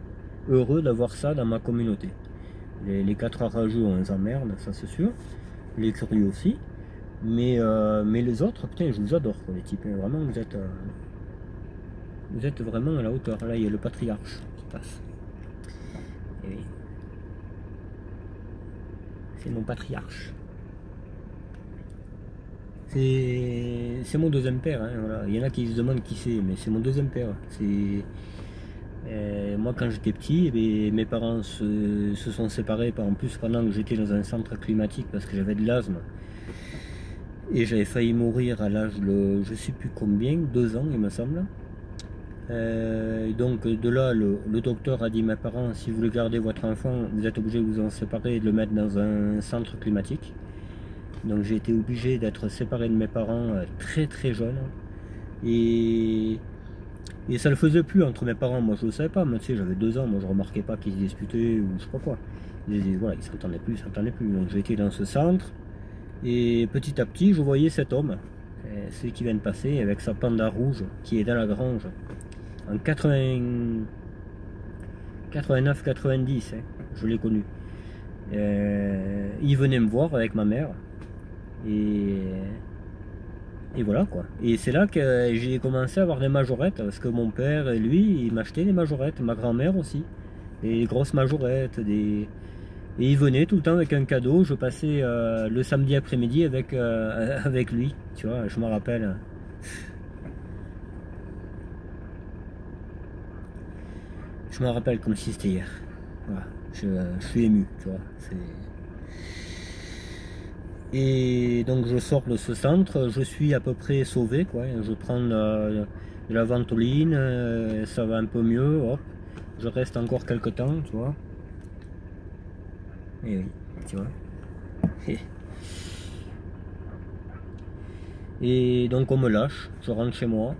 Heureux d'avoir ça dans ma communauté. Les 4 rageux on les emmerde, ça c'est sûr. Les curieux aussi. Mais les autres, putain, je vous adore quoi, les types. Vraiment, vous êtes vraiment à la hauteur. Là, il y a le patriarche qui passe. Et oui. C'est mon patriarche. C'est mon deuxième père. Hein, voilà. Il y en a qui se demandent qui c'est, mais c'est mon deuxième père. Moi, quand j'étais petit, mes parents se sont séparés. En plus, pendant que j'étais dans un centre climatique parce que j'avais de l'asthme. Et j'avais failli mourir à l'âge de je sais plus combien, 2 ans il me semble. Donc de là, le docteur a dit à mes parents, si vous voulez garder votre enfant, vous êtes obligé de vous en séparer et de le mettre dans un centre climatique. Donc j'ai été obligé d'être séparé de mes parents très très jeune. Et ça ne le faisait plus entre mes parents, moi je ne le savais pas, moi tu sais j'avais 2 ans, moi je remarquais pas qu'ils se disputaient ou je sais pas quoi. Voilà, ils s'entendaient plus, Donc j'ai été dans ce centre. Et petit à petit, je voyais cet homme, celui qui vient de passer, avec sa panda rouge, qui est dans la grange, en 89-90, hein, je l'ai connu. Il venait me voir avec ma mère, et voilà quoi. Et c'est là que j'ai commencé à avoir des majorettes, parce que mon père, lui, il m'achetait des majorettes, ma grand-mère aussi, des grosses majorettes, Et il venait tout le temps avec un cadeau. Je passais le samedi après-midi avec lui. Tu vois, je me rappelle. Je me rappelle comme si c'était hier. Voilà. Je suis ému, tu vois. Et donc je sors de ce centre. Je suis à peu près sauvé, quoi. Je prends de la ventoline. Ça va un peu mieux. Hop. Je reste encore quelques temps, tu vois. Et oui, tu vois. Et donc on me lâche, je rentre chez moi.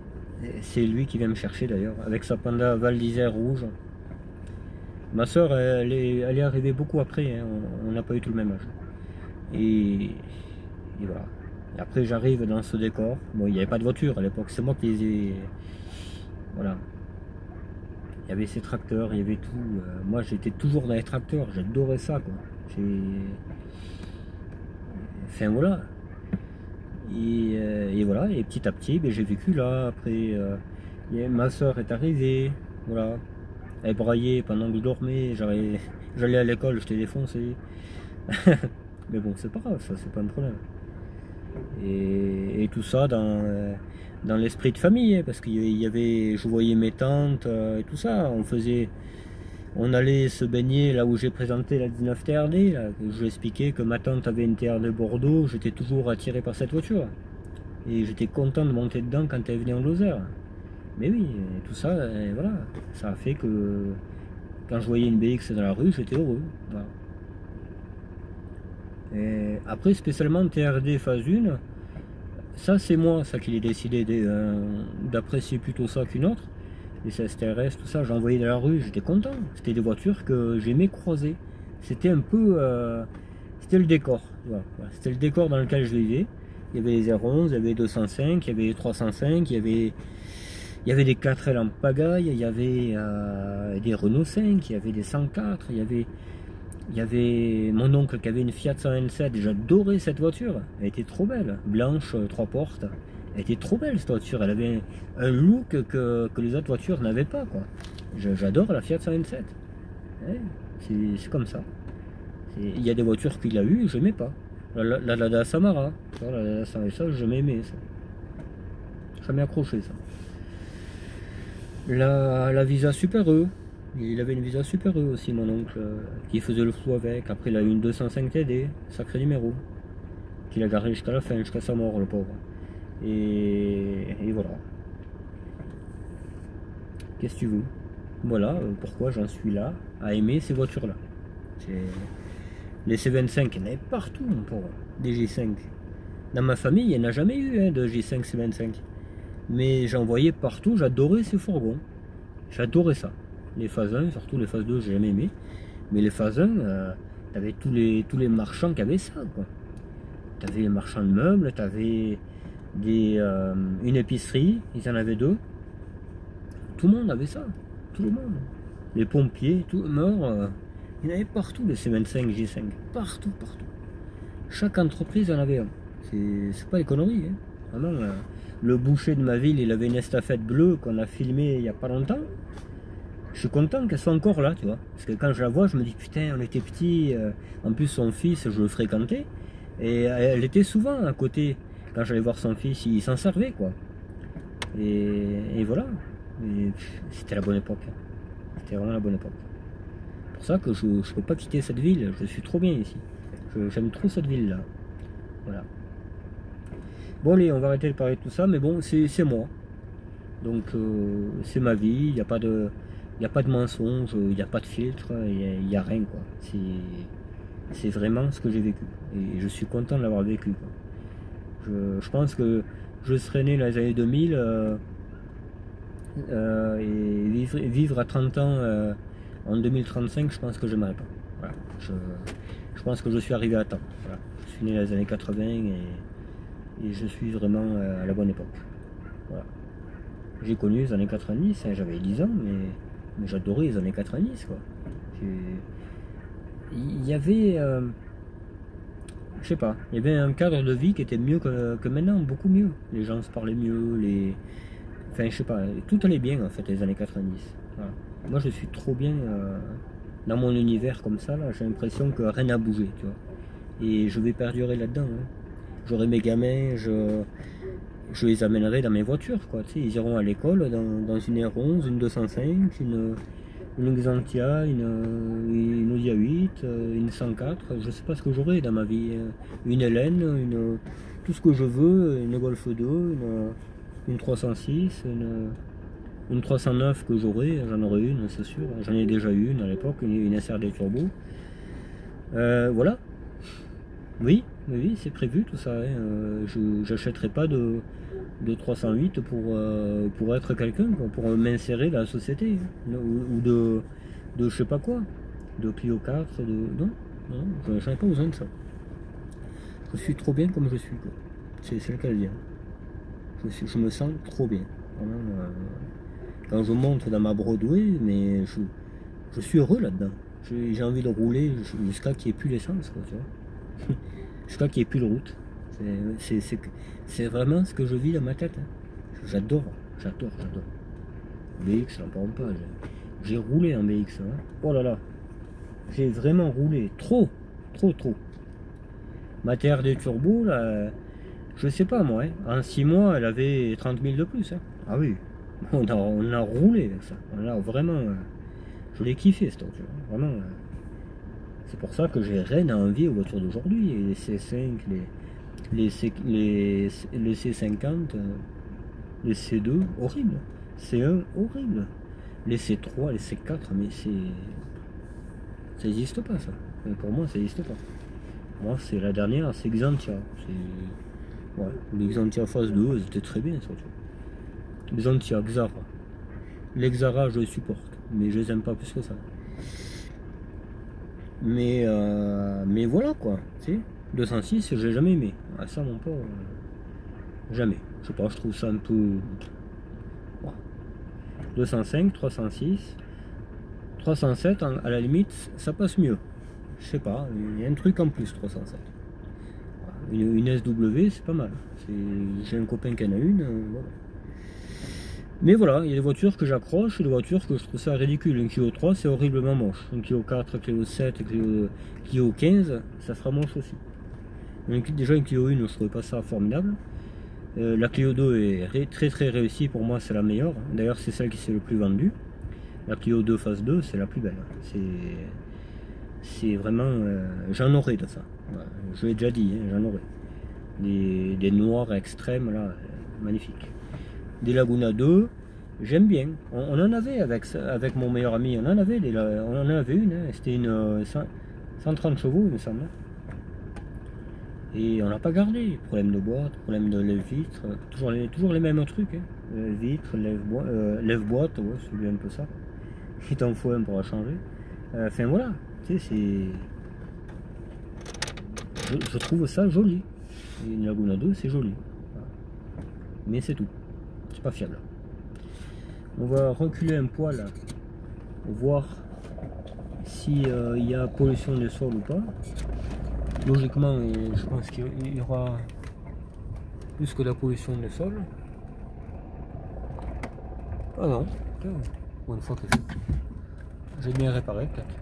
C'est lui qui vient me chercher d'ailleurs, avec sa panda Val d'Isère rouge. Ma soeur, elle est arrivée beaucoup après, hein. On n'a pas eu tout le même âge. Et voilà. Et après j'arrive dans ce décor. Bon, il n'y avait pas de voiture à l'époque, c'est moi qui les ai. Voilà. il y avait ces tracteurs, il y avait tout. Moi j'étais toujours dans les tracteurs, j'adorais ça quoi. Enfin voilà. Et voilà, et petit à petit, ben, j'ai vécu là. Après, ma soeur est arrivée, voilà. Elle braillait pendant que je dormais, j'allais à l'école, j'étais défoncé. Mais bon, c'est pas grave, ça, c'est pas un problème. Et tout ça dans l'esprit de famille, hein, parce qu'il y avait, je voyais mes tantes et tout ça. On allait se baigner là où j'ai présenté la 19 TRD. Là, je lui expliquais que ma tante avait une TRD Bordeaux, j'étais toujours attiré par cette voiture. Et j'étais content de monter dedans quand elle venait en Lozère. Mais oui, tout ça, et voilà, ça a fait que quand je voyais une BX dans la rue, j'étais heureux. Voilà. Et après, spécialement TRD phase 1, ça c'est moi, ça qui l'ai décidé d'apprécier plutôt ça qu'une autre. Les CSTRS, tout ça, j'en voyais dans la rue, j'étais content. C'était des voitures que j'aimais croiser. C'était un peu, c'était le décor. Voilà. C'était le décor dans lequel je vivais. Il y avait les R11, il y avait les 205, il y avait les 305, il y avait des 4L en pagaille, il y avait des Renault 5, il y avait des 104, il y avait mon oncle qui avait une Fiat 127, j'adorais cette voiture, elle était trop belle, blanche, 3 portes, elle était trop belle cette voiture, elle avait un look que les autres voitures n'avaient pas quoi. J'adore la Fiat 127, ouais, c'est comme ça. Il y a des voitures qu'il a eues, je n'aimais pas. La Lada Samara, la Lada Samara, ça je m'aimais ça. Jamais accroché ça. La Visa Super E, il avait une Visa Super E aussi mon oncle, qui faisait le flou avec. Après il a eu une 205 TD, sacré numéro, qu'il a gardé jusqu'à la fin, jusqu'à sa mort le pauvre. Et voilà. Qu'est-ce que tu veux? Voilà pourquoi j'en suis là, à aimer ces voitures là. Les C25, il y en avait partout mon pauvre, des G5. Dans ma famille, il n'y en a jamais eu hein, de G5 C25. Mais j'en voyais partout, j'adorais ces fourgons. J'adorais ça. Les phases 1, surtout les phases 2, j'ai jamais aimé. Mais les phases 1, t'avais tous les marchands qui avaient ça, quoi. T'avais les marchands de meubles, t'avais une épicerie, ils en avaient 2. Tout le monde avait ça. Tout le monde. Les pompiers, tout mort. Il y en avait partout, les C25, G5. Partout, partout. Chaque entreprise en avait un. C'est pas des conneries, hein. Vraiment, le boucher de ma ville, il avait une estafette bleue qu'on a filmée il n'y a pas longtemps. Je suis content qu'elle soit encore là, tu vois. Parce que quand je la vois, je me dis, putain, on était petits. En plus, son fils, je le fréquentais. Et elle était souvent à côté. Quand j'allais voir son fils, il s'en servait, quoi. Et voilà. C'était la bonne époque. C'était vraiment la bonne époque. C'est pour ça que je ne peux pas quitter cette ville. Je suis trop bien ici. J'aime trop cette ville-là. Voilà. Bon allez, on va arrêter de parler de tout ça, mais bon, c'est moi. Donc c'est ma vie, il n'y a pas de mensonge, il n'y a pas de filtre, il n'y a rien quoi. C'est vraiment ce que j'ai vécu. Et je suis content de l'avoir vécu. Quoi. Je pense que je serais né dans les années 2000 et vivre à 30 ans en 2035, je pense que je n'aimerais pas. Voilà. Je pense que je suis arrivé à temps. Voilà. Je suis né dans les années 80 et je suis vraiment à la bonne époque. Voilà. J'ai connu les années 90, hein, j'avais 10 ans, mais j'adorais les années 90. Quoi. Il y avait, je sais pas, il y avait un cadre de vie qui était mieux que maintenant, beaucoup mieux. Les gens se parlaient mieux, enfin je sais pas, tout allait bien en fait les années 90. Voilà. Moi je suis trop bien dans mon univers comme ça, là, j'ai l'impression que rien n'a bougé, tu vois. Et je vais perdurer là-dedans. Hein. J'aurai mes gamins, je les amènerai dans mes voitures, quoi. Tu sais, ils iront à l'école dans une R11, une 205, une Xantia, une Audi A8, une 104, je sais pas ce que j'aurai dans ma vie. Une Hélène, tout ce que je veux, une Golf 2, une 306, une 309 que j'aurai, j'en aurai une, c'est sûr. J'en ai déjà eu une à l'époque, une SRD Turbo. Voilà. Oui, c'est prévu tout ça. Hein. Je n'achèterai pas de 308 pour être quelqu'un, pour m'insérer dans la société. Hein. Ou de je sais pas quoi. De Clio 4, non, j'en ai pas besoin de ça. Je suis trop bien comme je suis. C'est le cas de dire. Je me sens trop bien. Vraiment, quand je monte dans ma Broadway, mais je suis heureux là-dedans. J'ai envie de rouler jusqu'à qu'il n'y ait plus l'essence, quoi, tu vois. Jusqu'à qu'il n'y ait plus de route. C'est vraiment ce que je vis dans ma tête. Hein. J'adore. BX, j'en parle pas. J'ai roulé en BX. Hein. Oh là là. J'ai vraiment roulé. Trop. Ma TRD Turbo, là, je sais pas moi. Hein. En 6 mois, elle avait 30 000 de plus. Hein. Ah oui. On a roulé avec ça. On a vraiment. Je l'ai kiffé cette voiture. Vraiment. C'est pour ça que j'ai rien à envier aux voitures d'aujourd'hui. Les C5, les C50, les C2, horrible. C1, horrible. Les C3, les C4, mais ça n'existe pas ça. Pour moi, ça n'existe pas. Moi, c'est la dernière, c'est Xantia. Ouais, les Xantia phase 2, c'était très bien ça. Xantia, Xara. Les Xara, je les supporte, mais je les aime pas plus que ça. Mais voilà quoi, tu sais, 206, j'ai jamais aimé. Ah, ça, mon pauvre, jamais. Je sais pas, je trouve ça un peu. Ouais. 205, 306, 307, à la limite, ça passe mieux. Je sais pas, il y a un truc en plus, 307. Une SW, c'est pas mal. J'ai un copain qui en a une, voilà. Mais voilà, il y a des voitures que j'accroche et des voitures que je trouve ça ridicule. Une Clio 3, c'est horriblement moche. Une Clio 4, Clio 7, Clio 15, ça sera moche aussi. Déjà, une Clio 1, je trouvais pas ça formidable. La Clio 2 est très réussie, pour moi, c'est la meilleure. D'ailleurs, c'est celle qui s'est le plus vendue. La Clio 2 phase 2, c'est la plus belle. C'est vraiment. J'en aurai de ça. Ouais, je l'ai déjà dit, hein, j'en aurai. Des noirs extrêmes, là, magnifiques. Des Laguna 2, j'aime bien. On en avait avec mon meilleur ami, on en avait une, hein. C'était une 130 chevaux, il me semble. Et on n'a pas gardé. Problème de boîte, problème de lève-vitre, toujours les mêmes trucs. Hein. Vitre, lève-boîte, ouais, c'est un peu ça. Il t'en faut un pour la changer. Enfin voilà, tu sais, je trouve ça joli. Une Laguna 2, c'est joli. Mais c'est tout. C'est pas fiable. On va reculer un poil pour voir s'il y a pollution des sols ou pas. Logiquement, je pense qu'il y aura plus que la pollution des sols. Ah non, pour une fois que j'ai bien réparé, peut-être.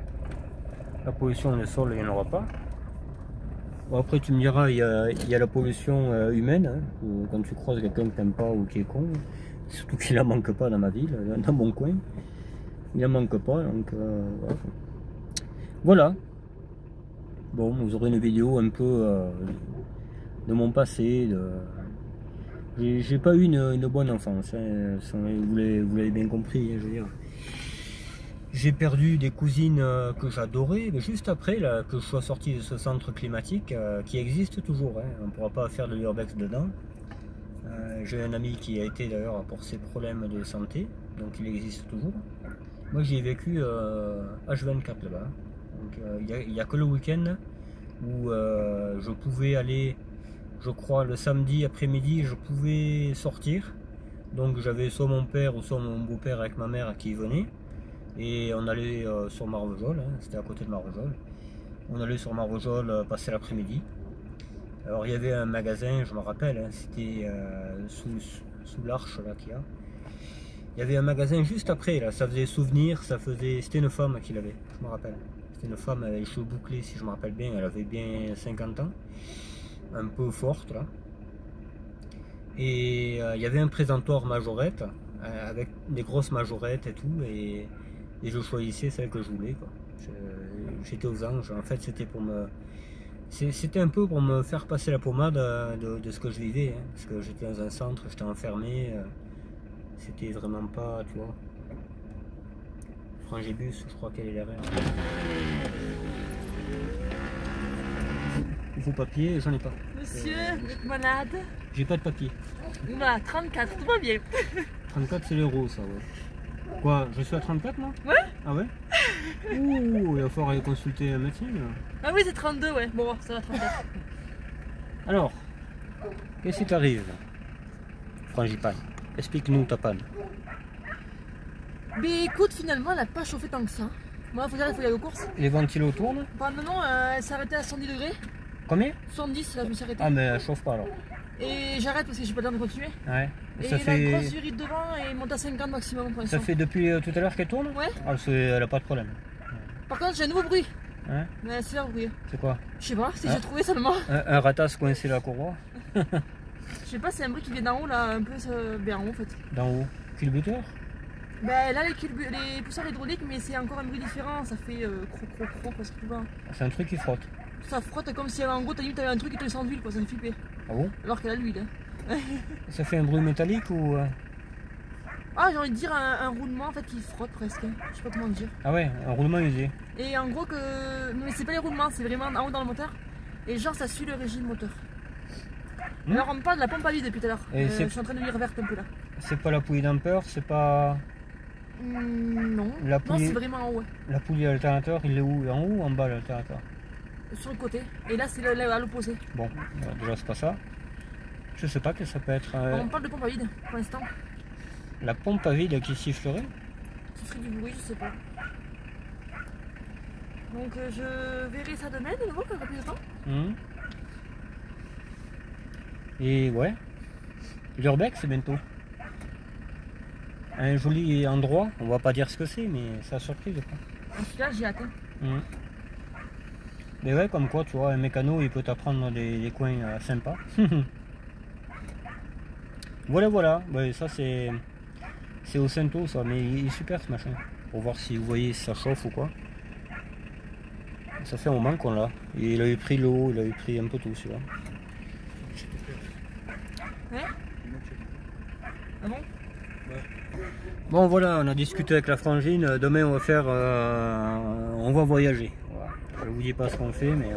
La pollution des sols, il n'y en aura pas. Bon, après, tu me diras, il y a la pollution humaine, hein, quand tu croises quelqu'un que tu n'aimes pas ou qui est con, surtout qu'il n'en manque pas dans ma ville, dans mon coin. Il n'en manque pas, donc voilà. Voilà. Bon, vous aurez une vidéo un peu de mon passé. J'ai pas eu une bonne enfance, hein, vous l'avez bien compris, hein, je veux dire. J'ai perdu des cousines que j'adorais, mais juste après là, que je sois sorti de ce centre climatique qui existe toujours. Hein, on ne pourra pas faire de l'urbex dedans. J'ai un ami qui a été d'ailleurs pour ses problèmes de santé, donc il existe toujours. Moi j'y ai vécu H24 là-bas. Il n'y a que le week-end où je pouvais aller, je crois le samedi après-midi, je pouvais sortir. Donc j'avais soit mon père ou soit mon beau-père avec ma mère qui venait. Et on allait sur Marvejols, hein, c'était à côté de Marvejols. On allait sur Marvejols passer l'après-midi. Alors il y avait un magasin, je me rappelle, hein, c'était sous l'arche là qu'il y a. Il y avait un magasin juste après, là, ça faisait souvenir, c'était une femme qui l'avait, je me rappelle. C'était une femme avec les cheveux bouclés, si je me rappelle bien, elle avait bien 50 ans. Un peu forte là. Et il y avait un présentoir majorette, avec des grosses majorettes et tout. Et je choisissais celle que je voulais, quoi. J'étais aux anges. En fait, c'était un peu pour me faire passer la pommade de ce que je vivais, hein, parce que j'étais dans un centre, j'étais enfermé. C'était vraiment pas, tu vois. Frangibus, je crois qu'elle est derrière. Il faut papier, j'en ai pas. Monsieur, vous êtes malade? J'ai pas de papier. On a 34, tout va bien. 34 c'est l'euro ça, ouais. Quoi, je suis à 34 moi? Ouais. Ah ouais? Ouh, il va falloir aller consulter un médecin là. Ah oui, c'est 32, ouais. Bon, ça va 34. Alors, qu'est-ce qui t'arrive, Frangipane? Explique-nous ta panne. Mais écoute, finalement, elle n'a pas chauffé tant que ça. Moi, il faut dire, il faut y aller aux courses. Les ventilos tournent? Bah, non, elle s'est arrêtée à 110 degrés. Combien? 110, là, je me suis arrêtée. Ah, mais elle chauffe pas alors. Et j'arrête parce que j'ai pas le temps de continuer. Ouais. Et Ça la fait... grosse durite devant et monte à 50 maximum pour l'instant. Ça fait depuis tout à l'heure qu'elle tourne? Ouais. Ah, elle a pas de problème. Par contre, j'ai un nouveau bruit. Hein? Mais c'est leur bruit. C'est quoi? Je sais pas, si Ah. j'ai trouvé seulement. Un ratas coincé la courroie? Je sais pas, c'est un bruit qui vient d'en haut là, un peu bien en haut en fait. D'en haut? Culbuteur? Ben là, les pousseurs hydrauliques, mais c'est encore un bruit différent. Ça fait cro parce que tu vois. C'est un truc qui frotte. Ça frotte comme si en gros t'avais un truc qui te sans d'huile quoi, ça me flippait. Ah bon? Alors qu'elle a l'huile. Hein. Ça fait un bruit métallique ou... Ah, j'ai envie de dire un roulement en fait qui frotte presque. Je sais pas comment dire. Ah ouais, un roulement usé. Et en gros que. Mais c'est pas les roulements, c'est vraiment en haut dans le moteur. Et genre ça suit le régime moteur. Alors on me parle de la pompe à vide depuis tout à l'heure. Je suis en train de lui reverte un peu là. C'est pas la poulie damper, c'est pas... Non. La Non, poulie... c'est vraiment en haut. Ouais. La poulie alternateur, il est où? En haut ou en bas l'alternateur? Sur le côté. Et là c'est à l'opposé. Bon, déjà c'est pas ça. Je sais pas que ça peut être... On me parle de pompe à vide pour l'instant. La pompe à vide qui sifflerait? Ça ferait du bruit, je sais pas. Donc je verrai ça demain de nouveau quand il y aura plus de temps. Et ouais, l'urbex c'est bientôt. Un joli endroit, on va pas dire ce que c'est, mais c'est la surprise je crois. Celui-là j'ai hâte. Mais ouais, comme quoi tu vois, un mécano il peut t'apprendre des coins sympas. Voilà, ouais, ça c'est au Cento ça, mais il est super ce machin. Pour voir si vous voyez si ça chauffe ou quoi. Ça fait un moment qu'on l'a. Il avait pris l'eau, il avait pris un peu tout celui-là. Ouais. Ah bon? Bon voilà, on a discuté avec la frangine. Demain on va faire, on va voyager. Voilà. Je vous dis pas ce qu'on fait, mais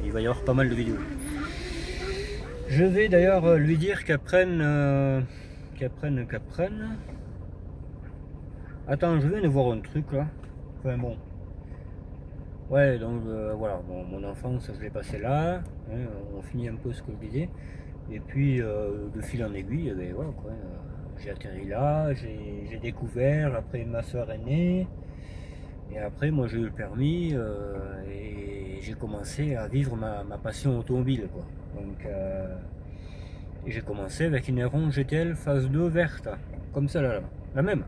il va y avoir pas mal de vidéos. Je vais d'ailleurs lui dire qu'elle prenne, Attends, je viens de voir un truc là. Enfin bon. Ouais, donc voilà, bon, mon enfance je l'ai passé là. Hein, on finit un peu ce que je disais. Et puis de fil en aiguille, ben, voilà quoi. J'ai atterri là, j'ai découvert, après ma soeur est née, et après moi j'ai eu le permis et j'ai commencé à vivre ma passion automobile quoi. Donc j'ai commencé avec une Héron GTL phase 2 verte, comme ça là, la même.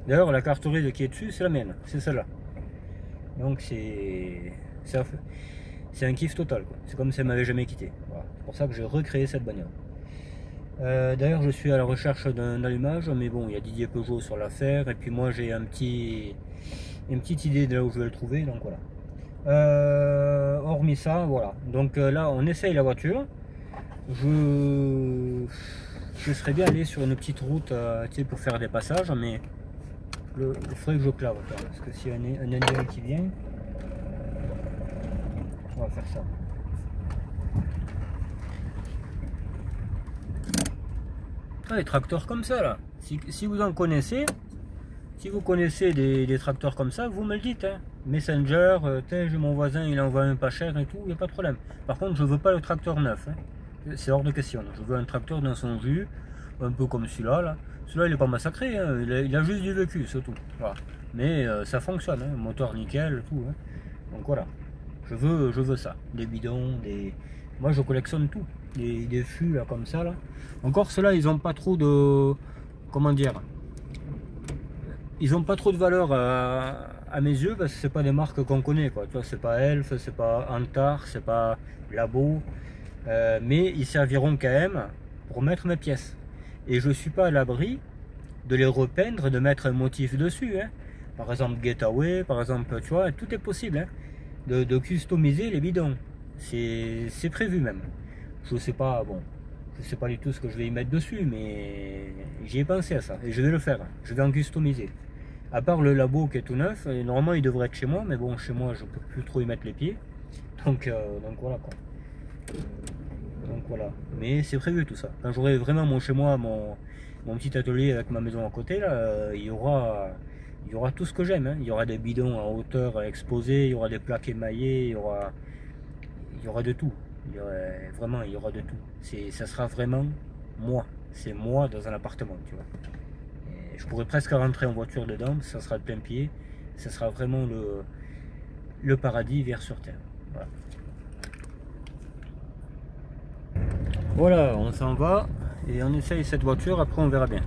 D'ailleurs la carte grise qui est dessus c'est la mienne, c'est celle-là. Donc c'est un kiff total quoi. C'est comme si elle m'avait jamais quitté. Voilà. C'est pour ça que j'ai recréé cette bagnole. D'ailleurs je suis à la recherche d'un allumage, mais bon il y a Didier Peugeot sur l'affaire et puis moi j'ai une petite idée de là où je vais le trouver, donc voilà. Hormis ça, voilà. Donc là on essaye la voiture. Je serais bien allé sur une petite route tu sais, pour faire des passages, mais il faudrait que je clave parce que s'il y a un indien qui vient, on va faire ça. Ah, les tracteurs comme ça là, si vous en connaissez, si vous connaissez des tracteurs comme ça, vous me le dites. Hein. Messenger, j'ai mon voisin, il envoie un pas cher et tout, il n'y a pas de problème. Par contre, je veux pas le tracteur neuf. Hein. C'est hors de question. Je veux un tracteur dans son jus, un peu comme celui-là. Là. Celui-là, il n'est pas massacré, hein. Il a juste du vécu, c'est tout. Voilà. Mais ça fonctionne, hein. Moteur nickel, tout. Hein. Donc voilà, je veux ça. Des bidons, des... Moi, je collectionne tout. Des fûts, là, comme ça, là. Encore, ceux-là, ils n'ont pas trop de... Comment dire? Ils n'ont pas trop de valeur à mes yeux, parce que c'est pas des marques qu'on connaît, quoi. Tu vois, c'est pas Elf, c'est pas Antar, c'est pas Labo. Mais ils serviront quand même pour mettre mes pièces. Et je suis pas à l'abri de les repeindre, de mettre un motif dessus. Hein. Par exemple Getaway, par exemple, tu vois, tout est possible. Hein, de customiser les bidons. C'est prévu même. Je sais pas, bon, je sais pas du tout ce que je vais y mettre dessus, mais j'y ai pensé à ça. Et je vais le faire. Je vais en customiser. À part le Labo qui est tout neuf, et normalement il devrait être chez moi, mais bon, chez moi je peux plus trop y mettre les pieds. Donc voilà quoi. Donc voilà, mais c'est prévu tout ça. Quand j'aurai vraiment chez moi, mon petit atelier avec ma maison à côté, là, il y aura tout ce que j'aime. Hein. Il y aura des bidons en hauteur exposés, il y aura des plaques émaillées, il y aura de tout. Il y aura de tout. Ça sera vraiment moi. C'est moi dans un appartement, tu vois. Et Je pourrais presque rentrer en voiture dedans, ça sera de plein pied, ça sera vraiment le paradis vers sur terre. Voilà, on s'en va et on essaye cette voiture, après on verra bien.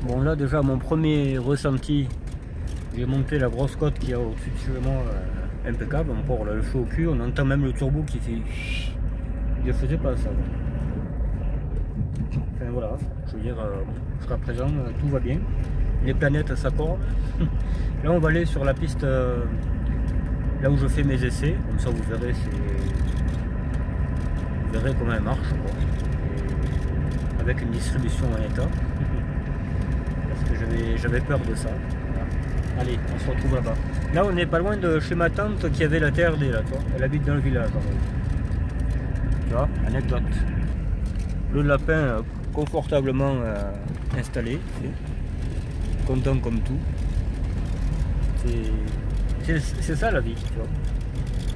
Bon là déjà mon premier ressenti, j'ai monté la grosse côte qui a au-dessus de chez moi, impeccable, on porte le feu au cul, on entend même le turbo qui fait... Je faisais pas ça. Enfin voilà, je veux dire, jusqu'à présent tout va bien, les planètes s'accordent. Là on va aller sur la piste, là où je fais mes essais, comme ça vous verrez, comment elle marche, quoi. Avec une distribution en état, parce que j'avais peur de ça. Voilà. Allez, on se retrouve là-bas. Là, on n'est pas loin de chez ma tante qui avait la TRD, là, toi. Elle habite dans le village. Tu vois, anecdote. Le lapin confortablement installé, content comme tout. C'est ça la vie, tu vois.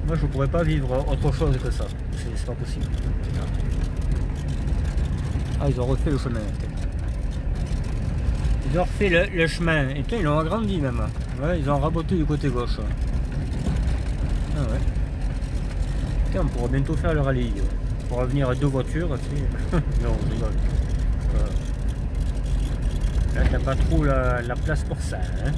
Moi, je pourrais pas vivre autre chose que ça. C'est pas possible. Ah, ils ont refait le chemin. Ils ont refait le chemin. Et ils l'ont agrandi même. Ouais, ils ont raboté du côté gauche. Ah ouais. Tiens, on pourra bientôt faire le rallye. On pourra venir à 2 voitures. Tu sais. Non, je rigole. Là, t'as pas trop la place pour ça. Hein.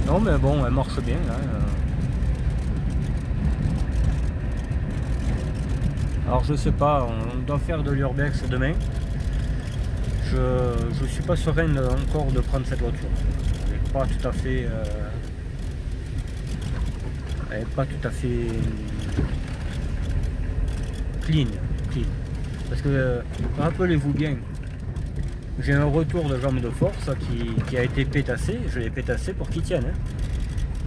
Non mais bon, elle marche bien là. Alors je sais pas, on doit faire de l'urbex demain. Je suis pas serein encore de prendre cette voiture. Elle n'est pas tout à fait... elle est pas tout à fait clean. Parce que rappelez-vous bien, j'ai un retour de jambe de force qui a été pétassé, je l'ai pétassé pour qu'il tienne. Hein.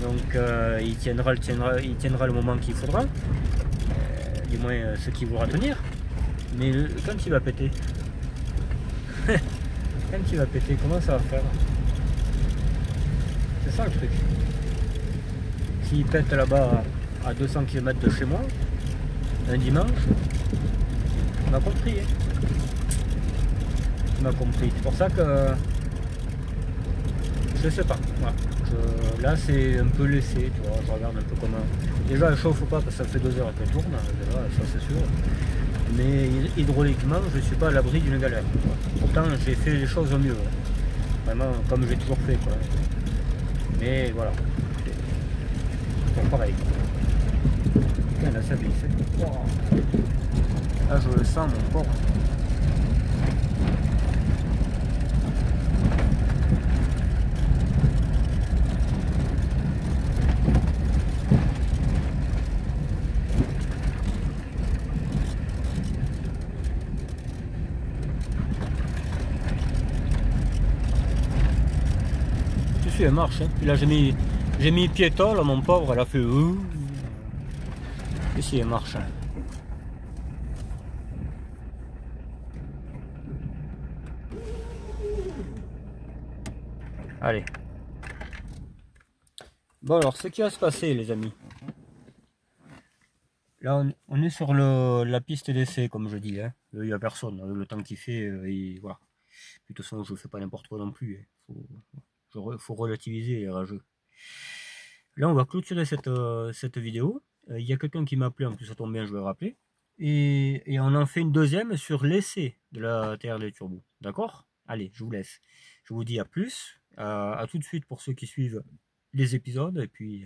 Donc il tiendra le moment qu'il faudra, du moins ce qu'il voudra tenir. Mais quand il va péter, comment ça va faire? C'est ça le truc. S'il pète là-bas à 200 km de chez moi, un dimanche, on m'a compris. Hein. Compris. C'est pour ça que je sais pas. Voilà. Là c'est un peu laissé, tu vois, je regarde un peu comment. Déjà elle chauffe pas parce que ça fait 2 heures qu'elle tourne, déjà, ça c'est sûr. Mais hydrauliquement je suis pas à l'abri d'une galère. Voilà. Pourtant j'ai fait les choses au mieux. Vraiment comme j'ai toujours fait quoi. Mais voilà. C'est pareil. Putain là ça glisse. Wow. Là je le sens mon corps. Elle marche, hein. Puis là j'ai mis piéton, là mon pauvre, elle a fait et si elle marche. Hein. Allez. Bon alors ce qui va se passer les amis. Là on est sur la piste d'essai comme je dis, hein. Il n'y a personne, le temps qu'il fait, et voilà. De toute façon je fais pas n'importe quoi non plus. Hein. Faut relativiser les rageux. Là on va clôturer cette vidéo. Il y a quelqu'un qui m'a appelé, en plus ça tombe bien, je vais le rappeler. Et on en fait une deuxième sur l'essai de la TRD Turbo. D'accord? Allez, je vous laisse. Je vous dis à plus. À tout de suite pour ceux qui suivent les épisodes. Et puis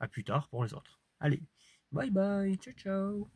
à plus tard pour les autres. Allez, bye bye, ciao ciao.